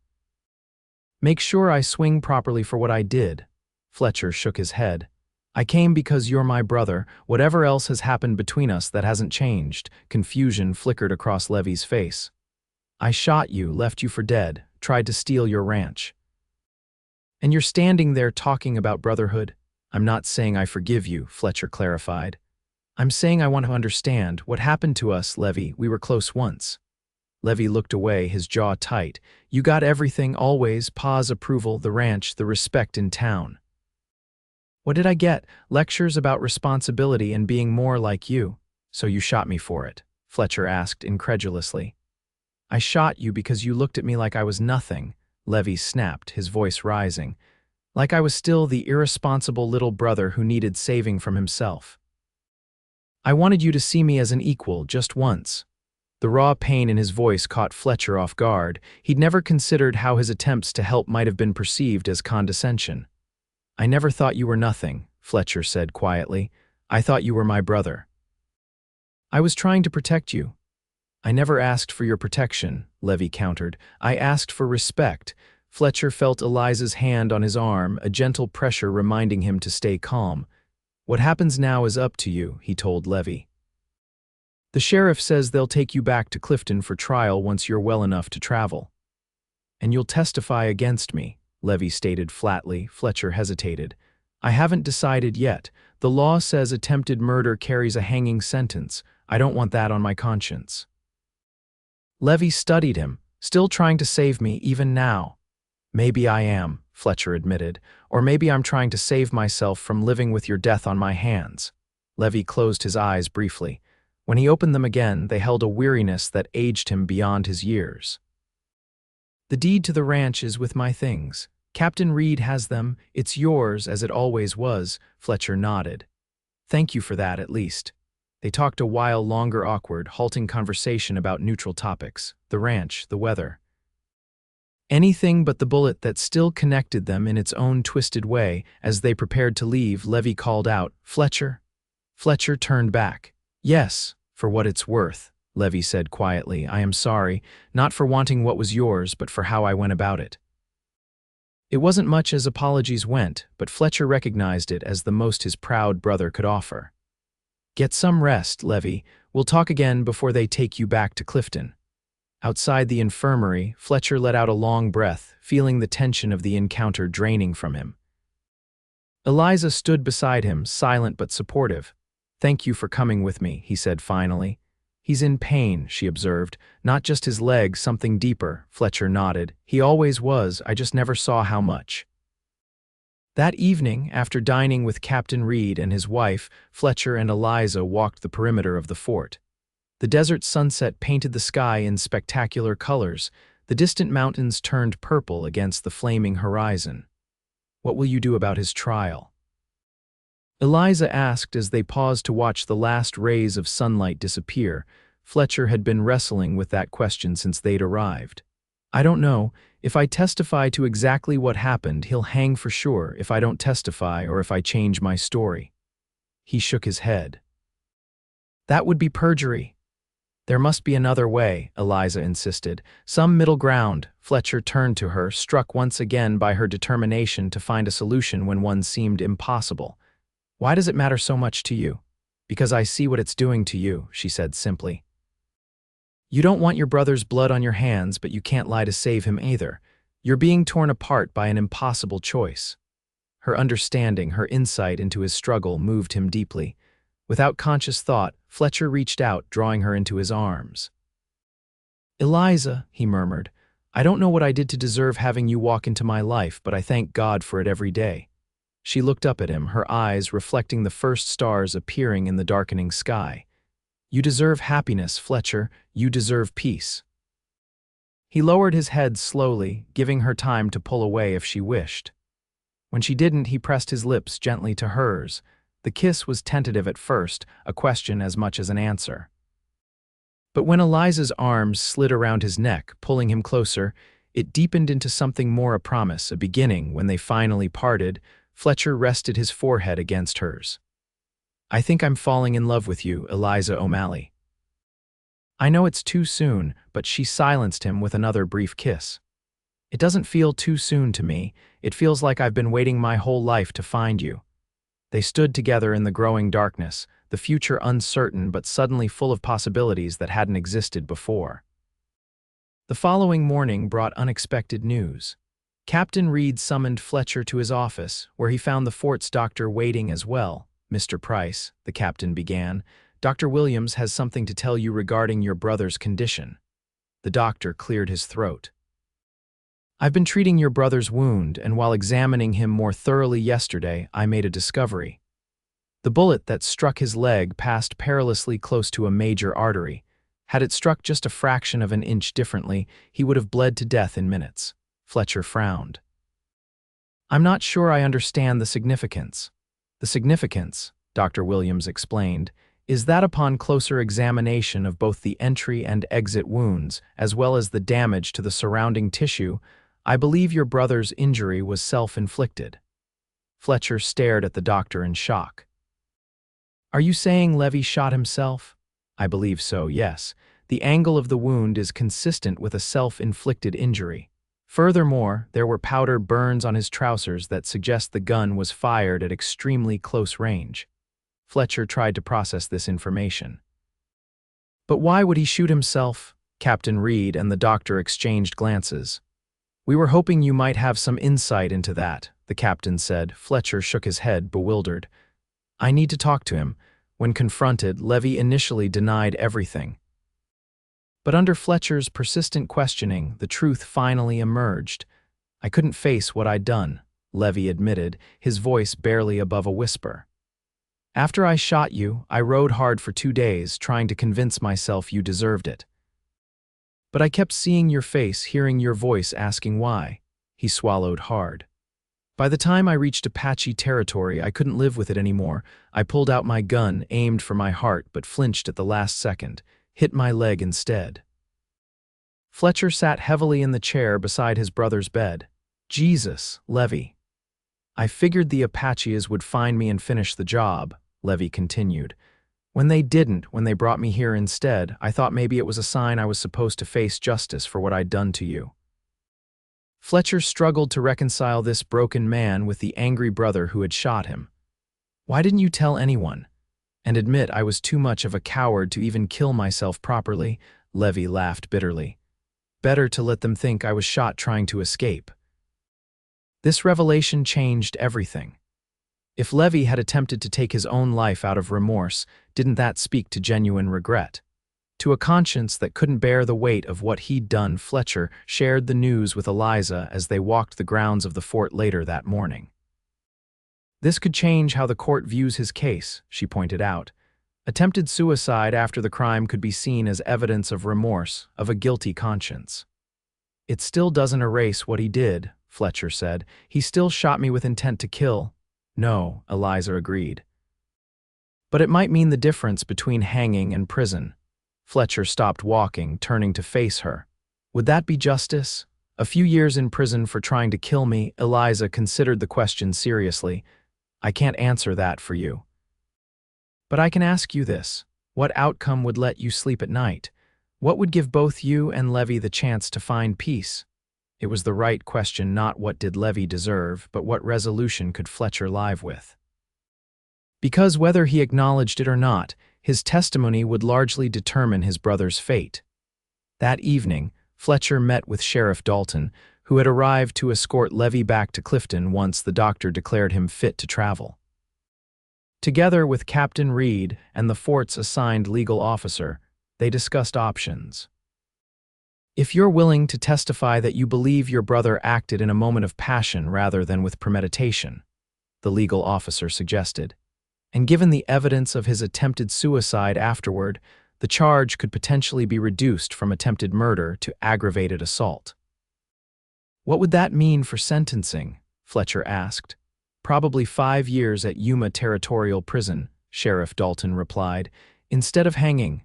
Make sure I swing properly for what I did. Fletcher shook his head. I came because you're my brother. Whatever else has happened between us, that hasn't changed. Confusion flickered across Levi's face. I shot you, left you for dead, tried to steal your ranch. And you're standing there talking about brotherhood? I'm not saying I forgive you, Fletcher clarified. I'm saying I want to understand what happened to us, Levi. We were close once. Levi looked away, his jaw tight. You got everything, always, Pa's approval, the ranch, the respect in town. What did I get? Lectures about responsibility and being more like you. So you shot me for it? Fletcher asked incredulously. I shot you because you looked at me like I was nothing. Levi snapped, his voice rising. Like I was still the irresponsible little brother who needed saving from himself. I wanted you to see me as an equal just once. The raw pain in his voice caught Fletcher off guard. He'd never considered how his attempts to help might have been perceived as condescension. I never thought you were nothing, Fletcher said quietly. I thought you were my brother. I was trying to protect you. I never asked for your protection, Levi countered. I asked for respect. Fletcher felt Eliza's hand on his arm, a gentle pressure reminding him to stay calm. What happens now is up to you, he told Levi. The sheriff says they'll take you back to Clifton for trial once you're well enough to travel. And you'll testify against me, Levi stated flatly. Fletcher hesitated. I haven't decided yet. The law says attempted murder carries a hanging sentence. I don't want that on my conscience. Levi studied him, still trying to save me even now. Maybe I am, Fletcher admitted, or maybe I'm trying to save myself from living with your death on my hands. Levi closed his eyes briefly. When he opened them again, they held a weariness that aged him beyond his years. The deed to the ranch is with my things. Captain Reed has them. It's yours, as it always was, Fletcher nodded. Thank you for that, at least. They talked a while longer, awkward, halting conversation about neutral topics, the ranch, the weather. Anything but the bullet that still connected them in its own twisted way. As they prepared to leave, Levi called out, Fletcher? Fletcher turned back. Yes, for what it's worth, Levi said quietly. I am sorry, not for wanting what was yours, but for how I went about it. It wasn't much as apologies went, but Fletcher recognized it as the most his proud brother could offer. Get some rest, Levi. We'll talk again before they take you back to Clifton. Outside the infirmary, Fletcher let out a long breath, feeling the tension of the encounter draining from him. Eliza stood beside him, silent but supportive. Thank you for coming with me, he said finally. He's in pain, she observed. Not just his leg, something deeper, Fletcher nodded. He always was, I just never saw how much. That evening, after dining with Captain Reed and his wife, Fletcher and Eliza walked the perimeter of the fort. The desert sunset painted the sky in spectacular colors. The distant mountains turned purple against the flaming horizon. What will you do about his trial? Eliza asked as they paused to watch the last rays of sunlight disappear. Fletcher had been wrestling with that question since they'd arrived. I don't know. If I testify to exactly what happened, he'll hang for sure if I don't testify or if I change my story. He shook his head. That would be perjury. There must be another way, Eliza insisted. Some middle ground. Fletcher turned to her, struck once again by her determination to find a solution when one seemed impossible. Why does it matter so much to you? Because I see what it's doing to you, she said simply. You don't want your brother's blood on your hands, but you can't lie to save him either. You're being torn apart by an impossible choice. Her understanding, her insight into his struggle moved him deeply. Without conscious thought, Fletcher reached out, drawing her into his arms. Eliza, he murmured, I don't know what I did to deserve having you walk into my life, but I thank God for it every day. She looked up at him, her eyes reflecting the first stars appearing in the darkening sky. You deserve happiness, Fletcher. You deserve peace. He lowered his head slowly, giving her time to pull away if she wished. When she didn't, he pressed his lips gently to hers. The kiss was tentative at first, a question as much as an answer. But when Eliza's arms slid around his neck, pulling him closer, it deepened into something more, a promise, a beginning. When they finally parted, Fletcher rested his forehead against hers. I think I'm falling in love with you, Eliza O'Malley. I know it's too soon, but she silenced him with another brief kiss. It doesn't feel too soon to me. It feels like I've been waiting my whole life to find you. They stood together in the growing darkness, the future uncertain but suddenly full of possibilities that hadn't existed before. The following morning brought unexpected news. Captain Reed summoned Fletcher to his office, where he found the fort's doctor waiting as well. Mr. Price, the captain began, Dr. Williams has something to tell you regarding your brother's condition. The doctor cleared his throat. I've been treating your brother's wound, and while examining him more thoroughly yesterday, I made a discovery. The bullet that struck his leg passed perilously close to a major artery. Had it struck just a fraction of an inch differently, he would have bled to death in minutes. Fletcher frowned. I'm not sure I understand the significance. The significance, Dr. Williams explained, is that upon closer examination of both the entry and exit wounds, as well as the damage to the surrounding tissue, I believe your brother's injury was self-inflicted. Fletcher stared at the doctor in shock. Are you saying Levi shot himself? I believe so, yes. The angle of the wound is consistent with a self-inflicted injury. Furthermore, there were powder burns on his trousers that suggest the gun was fired at extremely close range. Fletcher tried to process this information. But why would he shoot himself? Captain Reed and the doctor exchanged glances. We were hoping you might have some insight into that, the captain said. Fletcher shook his head, bewildered. I need to talk to him. When confronted, Levi initially denied everything. But under Fletcher's persistent questioning, the truth finally emerged. I couldn't face what I'd done, Levi admitted, his voice barely above a whisper. After I shot you, I rode hard for 2 days, trying to convince myself you deserved it. But I kept seeing your face, hearing your voice, asking why. He swallowed hard. By the time I reached Apache territory, I couldn't live with it anymore. I pulled out my gun, aimed for my heart, but flinched at the last second. Hit my leg instead. Fletcher sat heavily in the chair beside his brother's bed. Jesus, Levi. I figured the Apaches would find me and finish the job, Levi continued. When they didn't, when they brought me here instead, I thought maybe it was a sign I was supposed to face justice for what I'd done to you. Fletcher struggled to reconcile this broken man with the angry brother who had shot him. Why didn't you tell anyone? And admit I was too much of a coward to even kill myself properly? Levi laughed bitterly. Better to let them think I was shot trying to escape. This revelation changed everything. If Levi had attempted to take his own life out of remorse, didn't that speak to genuine regret? To a conscience that couldn't bear the weight of what he'd done, Fletcher shared the news with Eliza as they walked the grounds of the fort later that morning. This could change how the court views his case, she pointed out. Attempted suicide after the crime could be seen as evidence of remorse, of a guilty conscience. It still doesn't erase what he did, Fletcher said. He still shot me with intent to kill. No, Eliza agreed. But it might mean the difference between hanging and prison. Fletcher stopped walking, turning to face her. Would that be justice? A few years in prison for trying to kill me? Eliza considered the question seriously. I can't answer that for you. But I can ask you this. What outcome would let you sleep at night? What would give both you and Levi the chance to find peace? It was the right question, not what did Levi deserve, but what resolution could Fletcher live with. Because whether he acknowledged it or not, his testimony would largely determine his brother's fate. That evening, Fletcher met with Sheriff Dalton, who had arrived to escort Levi back to Clifton once the doctor declared him fit to travel. Together with Captain Reed and the fort's assigned legal officer, they discussed options. If you're willing to testify that you believe your brother acted in a moment of passion rather than with premeditation, the legal officer suggested, and given the evidence of his attempted suicide afterward, the charge could potentially be reduced from attempted murder to aggravated assault. What would that mean for sentencing? Fletcher asked. Probably 5 years at Yuma Territorial Prison, Sheriff Dalton replied, instead of hanging.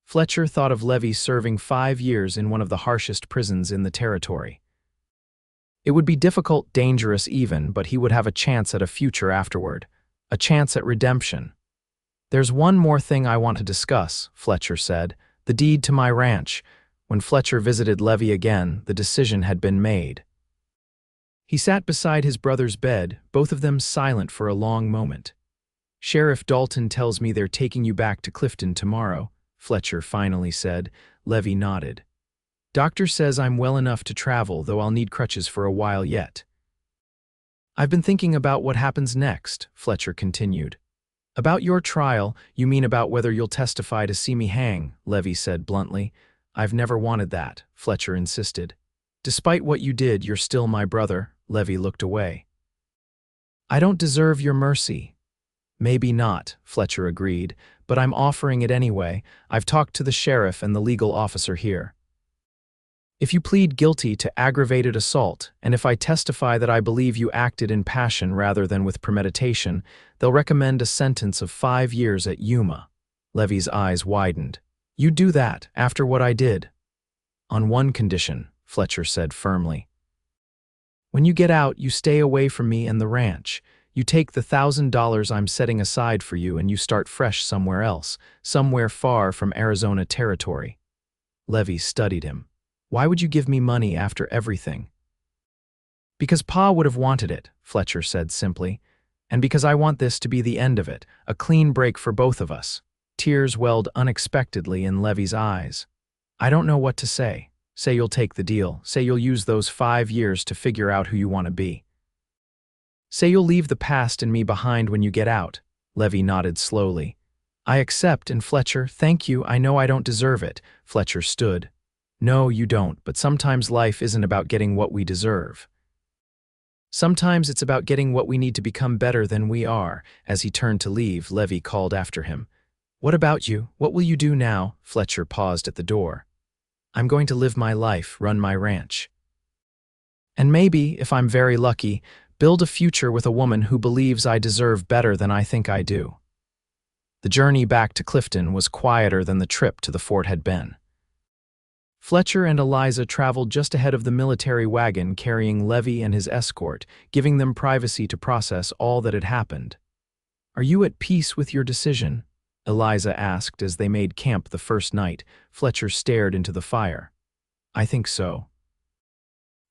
Fletcher thought of Levi serving 5 years in one of the harshest prisons in the territory. It would be difficult, dangerous even, but he would have a chance at a future afterward, a chance at redemption. There's one more thing I want to discuss, Fletcher said, the deed to my ranch. When Fletcher visited Levi again, the decision had been made. He sat beside his brother's bed, both of them silent for a long moment. Sheriff Dalton tells me they're taking you back to Clifton tomorrow, Fletcher finally said. Levi nodded. Doctor says I'm well enough to travel, though I'll need crutches for a while yet. I've been thinking about what happens next, Fletcher continued. About your trial, you mean about whether you'll testify to see me hang, Levi said bluntly. I've never wanted that, Fletcher insisted. Despite what you did, you're still my brother, Levi looked away. I don't deserve your mercy. Maybe not, Fletcher agreed, but I'm offering it anyway. I've talked to the sheriff and the legal officer here. If you plead guilty to aggravated assault, and if I testify that I believe you acted in passion rather than with premeditation, they'll recommend a sentence of 5 years at Yuma. Levi's eyes widened. You do that after what I did? On one condition, Fletcher said firmly. When you get out, you stay away from me and the ranch. You take the $1,000 I'm setting aside for you and you start fresh somewhere else, somewhere far from Arizona territory. Levi studied him. Why would you give me money after everything? Because Pa would have wanted it, Fletcher said simply, and because I want this to be the end of it, a clean break for both of us. Tears welled unexpectedly in Levi's eyes. I don't know what to say. Say you'll take the deal. Say you'll use those 5 years to figure out who you want to be. Say you'll leave the past and me behind when you get out. Levi nodded slowly. I accept, and Fletcher, thank you, I know I don't deserve it. Fletcher stood. No, you don't, but sometimes life isn't about getting what we deserve. Sometimes it's about getting what we need to become better than we are. As he turned to leave, Levi called after him. What about you? What will you do now? Fletcher paused at the door. I'm going to live my life, run my ranch. And maybe, if I'm very lucky, build a future with a woman who believes I deserve better than I think I do. The journey back to Clifton was quieter than the trip to the fort had been. Fletcher and Eliza traveled just ahead of the military wagon carrying Levi and his escort, giving them privacy to process all that had happened. Are you at peace with your decision? Eliza asked as they made camp the first night. Fletcher stared into the fire. I think so.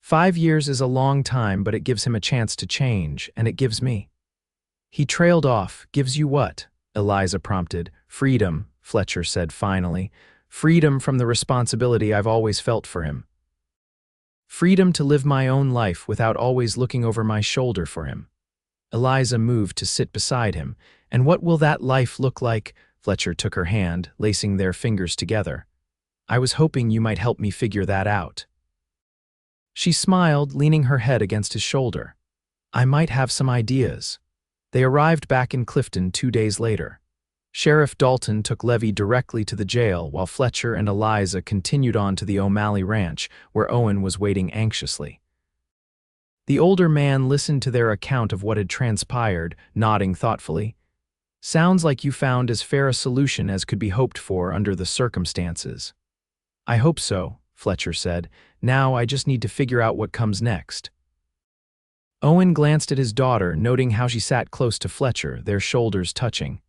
5 years is a long time, but it gives him a chance to change, and it gives me. He trailed off. Gives you what? Eliza prompted. Freedom, Fletcher said finally. Freedom from the responsibility I've always felt for him. Freedom to live my own life without always looking over my shoulder for him. Eliza moved to sit beside him. And what will that life look like? Fletcher took her hand, lacing their fingers together. I was hoping you might help me figure that out. She smiled, leaning her head against his shoulder. I might have some ideas. They arrived back in Clifton 2 days later. Sheriff Dalton took Levi directly to the jail while Fletcher and Eliza continued on to the O'Malley ranch, where Owen was waiting anxiously. The older man listened to their account of what had transpired, nodding thoughtfully. Sounds like you found as fair a solution as could be hoped for under the circumstances. I hope so, Fletcher said. Now I just need to figure out what comes next. Owen glanced at his daughter, noting how she sat close to Fletcher, their shoulders touching.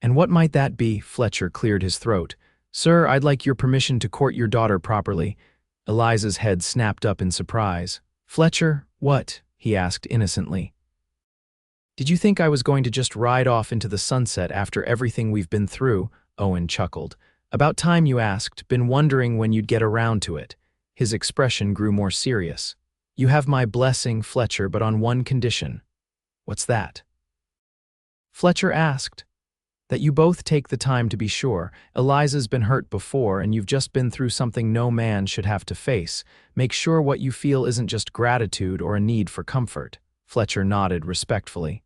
And what might that be? Fletcher cleared his throat. Sir, I'd like your permission to court your daughter properly. Eliza's head snapped up in surprise. Fletcher, what? He asked innocently. Did you think I was going to just ride off into the sunset after everything we've been through? Owen chuckled. About time you asked, been wondering when you'd get around to it. His expression grew more serious. You have my blessing, Fletcher, but on one condition. What's that? Fletcher asked. That you both take the time to be sure. Eliza's been hurt before and you've just been through something no man should have to face. Make sure what you feel isn't just gratitude or a need for comfort. Fletcher nodded respectfully.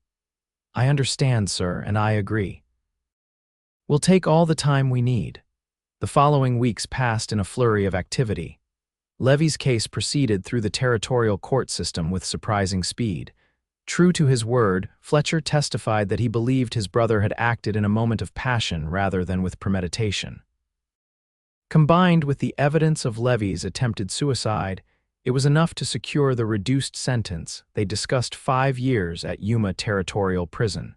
I understand, sir, and I agree. We'll take all the time we need. The following weeks passed in a flurry of activity. Levi's case proceeded through the territorial court system with surprising speed. True to his word, Fletcher testified that he believed his brother had acted in a moment of passion rather than with premeditation. Combined with the evidence of Levi's attempted suicide, it was enough to secure the reduced sentence. They discussed 5 years at Yuma Territorial Prison.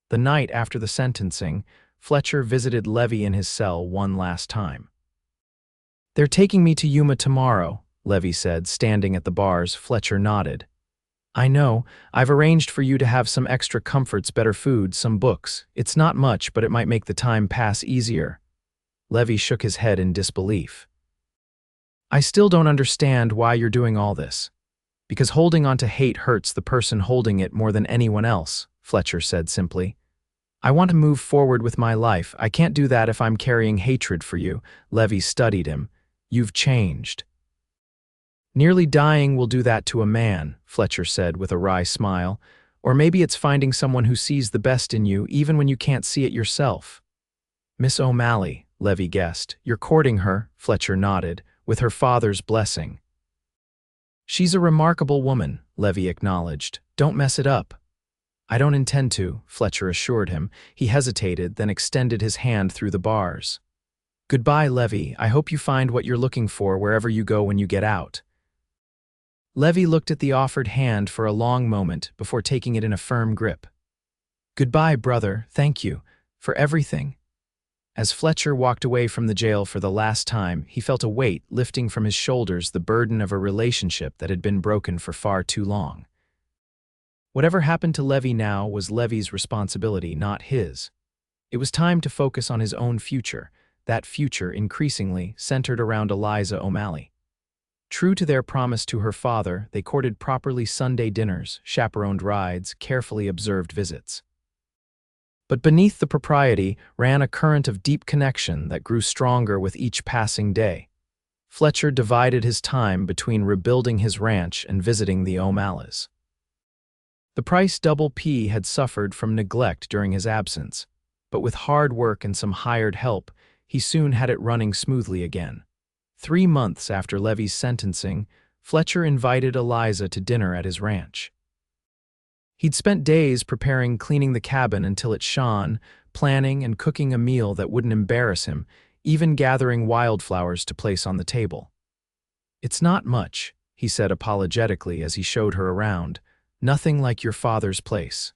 The night after the sentencing, Fletcher visited Levi in his cell one last time. They're taking me to Yuma tomorrow, Levi said, standing at the bars. Fletcher nodded. I know. I've arranged for you to have some extra comforts, better food, some books. It's not much, but it might make the time pass easier. Levi shook his head in disbelief. I still don't understand why you're doing all this. Because holding on to hate hurts the person holding it more than anyone else, Fletcher said simply. I want to move forward with my life. I can't do that if I'm carrying hatred for you. Levi studied him. You've changed. Nearly dying will do that to a man, Fletcher said with a wry smile. Or maybe it's finding someone who sees the best in you even when you can't see it yourself. Miss O'Malley, Levi guessed. You're courting her, Fletcher nodded. with her father's blessing. "She's a remarkable woman," Levi acknowledged. "Don't mess it up." "I don't intend to," Fletcher assured him. He hesitated, then extended his hand through the bars. "Goodbye, Levi. I hope you find what you're looking for wherever you go when you get out." Levi looked at the offered hand for a long moment before taking it in a firm grip. "Goodbye, brother. Thank you for everything." As Fletcher walked away from the jail for the last time, he felt a weight lifting from his shoulders, the burden of a relationship that had been broken for far too long. Whatever happened to Levi now was Levi's responsibility, not his. It was time to focus on his own future, that future increasingly centered around Eliza O'Malley. True to their promise to her father, they courted properly Sunday dinners, chaperoned rides, carefully observed visits. But beneath the propriety ran a current of deep connection that grew stronger with each passing day. Fletcher divided his time between rebuilding his ranch and visiting the O'Malleys. The Price Double P had suffered from neglect during his absence, but with hard work and some hired help, he soon had it running smoothly again. 3 months after Levi's sentencing, Fletcher invited Eliza to dinner at his ranch. He'd spent days preparing cleaning the cabin until it shone, planning and cooking a meal that wouldn't embarrass him, even gathering wildflowers to place on the table. "It's not much," he said apologetically as he showed her around. "Nothing like your father's place."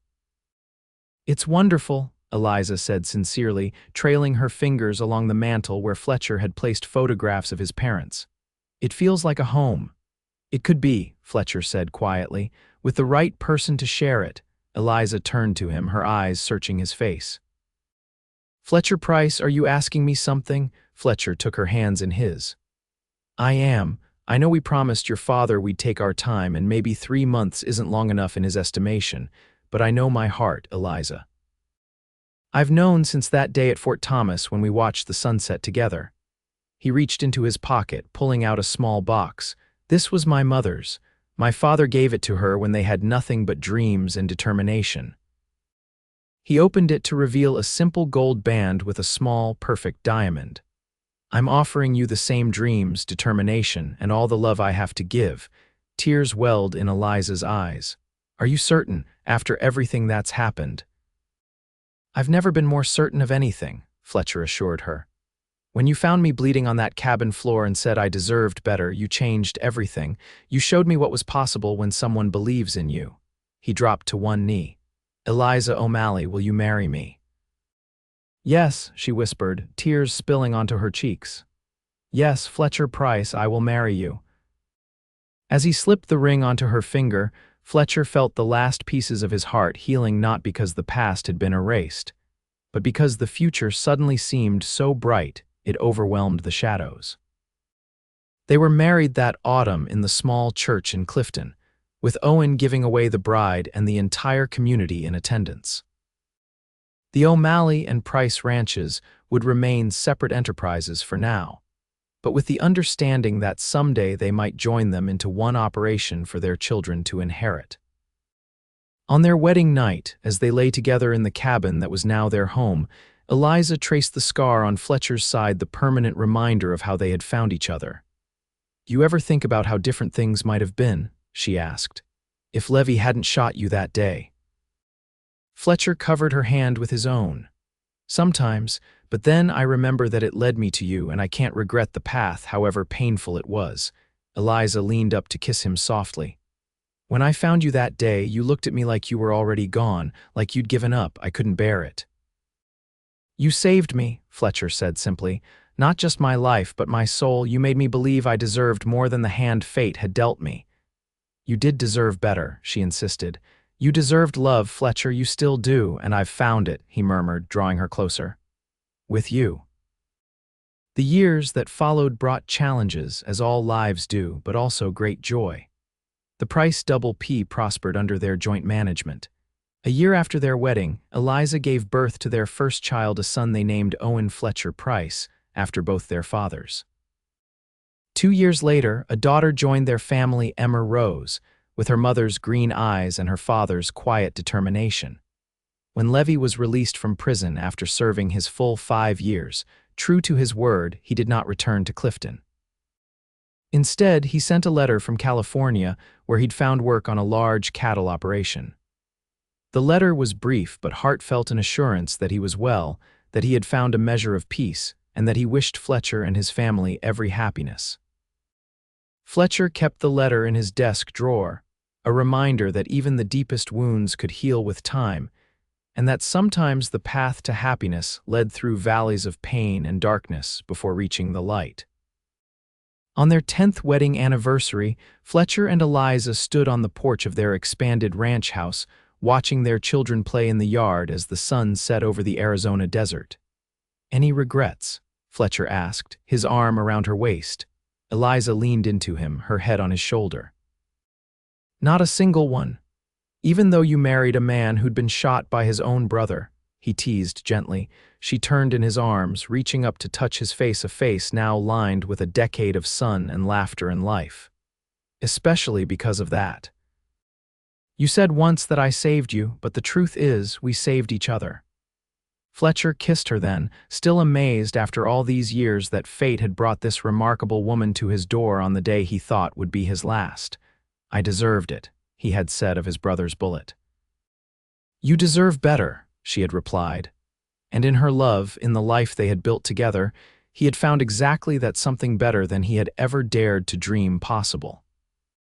"It's wonderful," Eliza said sincerely, trailing her fingers along the mantel where Fletcher had placed photographs of his parents. "It feels like a home." "It could be," Fletcher said quietly. "With the right person to share it." Eliza turned to him, her eyes searching his face. "Fletcher Price, are you asking me something?" Fletcher took her hands in his. "I am. I know we promised your father we'd take our time, and maybe 3 months isn't long enough in his estimation, but I know my heart, Eliza. I've known since that day at Fort Thomas when we watched the sunset together." He reached into his pocket, pulling out a small box. "This was my mother's. My father gave it to her when they had nothing but dreams and determination." He opened it to reveal a simple gold band with a small, perfect diamond. "I'm offering you the same dreams, determination, and all the love I have to give." Tears welled in Eliza's eyes. "Are you certain, after everything that's happened?" "I've never been more certain of anything," Fletcher assured her. "When you found me bleeding on that cabin floor and said I deserved better, you changed everything. You showed me what was possible when someone believes in you." He dropped to one knee. "Eliza O'Malley, will you marry me?" "Yes," she whispered, tears spilling onto her cheeks. "Yes, Fletcher Price, I will marry you." As he slipped the ring onto her finger, Fletcher felt the last pieces of his heart healing, not because the past had been erased, but because the future suddenly seemed so bright it overwhelmed the shadows. They were married that autumn in the small church in Clifton, with Owen giving away the bride and the entire community in attendance. The O'Malley and Price ranches would remain separate enterprises for now, but with the understanding that someday they might join them into one operation for their children to inherit. On their wedding night, as they lay together in the cabin that was now their home, Eliza traced the scar on Fletcher's side, the permanent reminder of how they had found each other. "You ever think about how different things might have been?" she asked. "If Levi hadn't shot you that day?" Fletcher covered her hand with his own. "Sometimes, but then I remember that it led me to you, and I can't regret the path, however painful it was." Eliza leaned up to kiss him softly. "When I found you that day, you looked at me like you were already gone, like you'd given up. I couldn't bear it." "You saved me," Fletcher said simply. "Not just my life, but my soul. You made me believe I deserved more than the hand fate had dealt me." "You did deserve better," she insisted. "You deserved love, Fletcher, you still do, and I've found it," he murmured, drawing her closer. "With you." The years that followed brought challenges, as all lives do, but also great joy. The Price Double P prospered under their joint management. A year after their wedding, Eliza gave birth to their first child, a son they named Owen Fletcher Price, after both their fathers. 2 years later, a daughter joined their family, Emma Rose, with her mother's green eyes and her father's quiet determination. When Levi was released from prison after serving his full 5 years, true to his word, he did not return to Clifton. Instead, he sent a letter from California where he'd found work on a large cattle operation. The letter was brief but heartfelt, an assurance that he was well, that he had found a measure of peace, and that he wished Fletcher and his family every happiness. Fletcher kept the letter in his desk drawer, a reminder that even the deepest wounds could heal with time, and that sometimes the path to happiness led through valleys of pain and darkness before reaching the light. On their 10th wedding anniversary, Fletcher and Eliza stood on the porch of their expanded ranch house, watching their children play in the yard as the sun set over the Arizona desert. "Any regrets?" Fletcher asked, his arm around her waist. Eliza leaned into him, her head on his shoulder. "Not a single one. Even though you married a man who'd been shot by his own brother," he teased gently. She turned in his arms, reaching up to touch his face, a face now lined with a decade of sun and laughter and life. "Especially because of that. You said once that I saved you, but the truth is we saved each other." Fletcher kissed her then, still amazed after all these years that fate had brought this remarkable woman to his door on the day he thought would be his last. "I deserved it," he had said of his brother's bullet. "You deserve better," she had replied. And in her love, in the life they had built together, he had found exactly that, something better than he had ever dared to dream possible.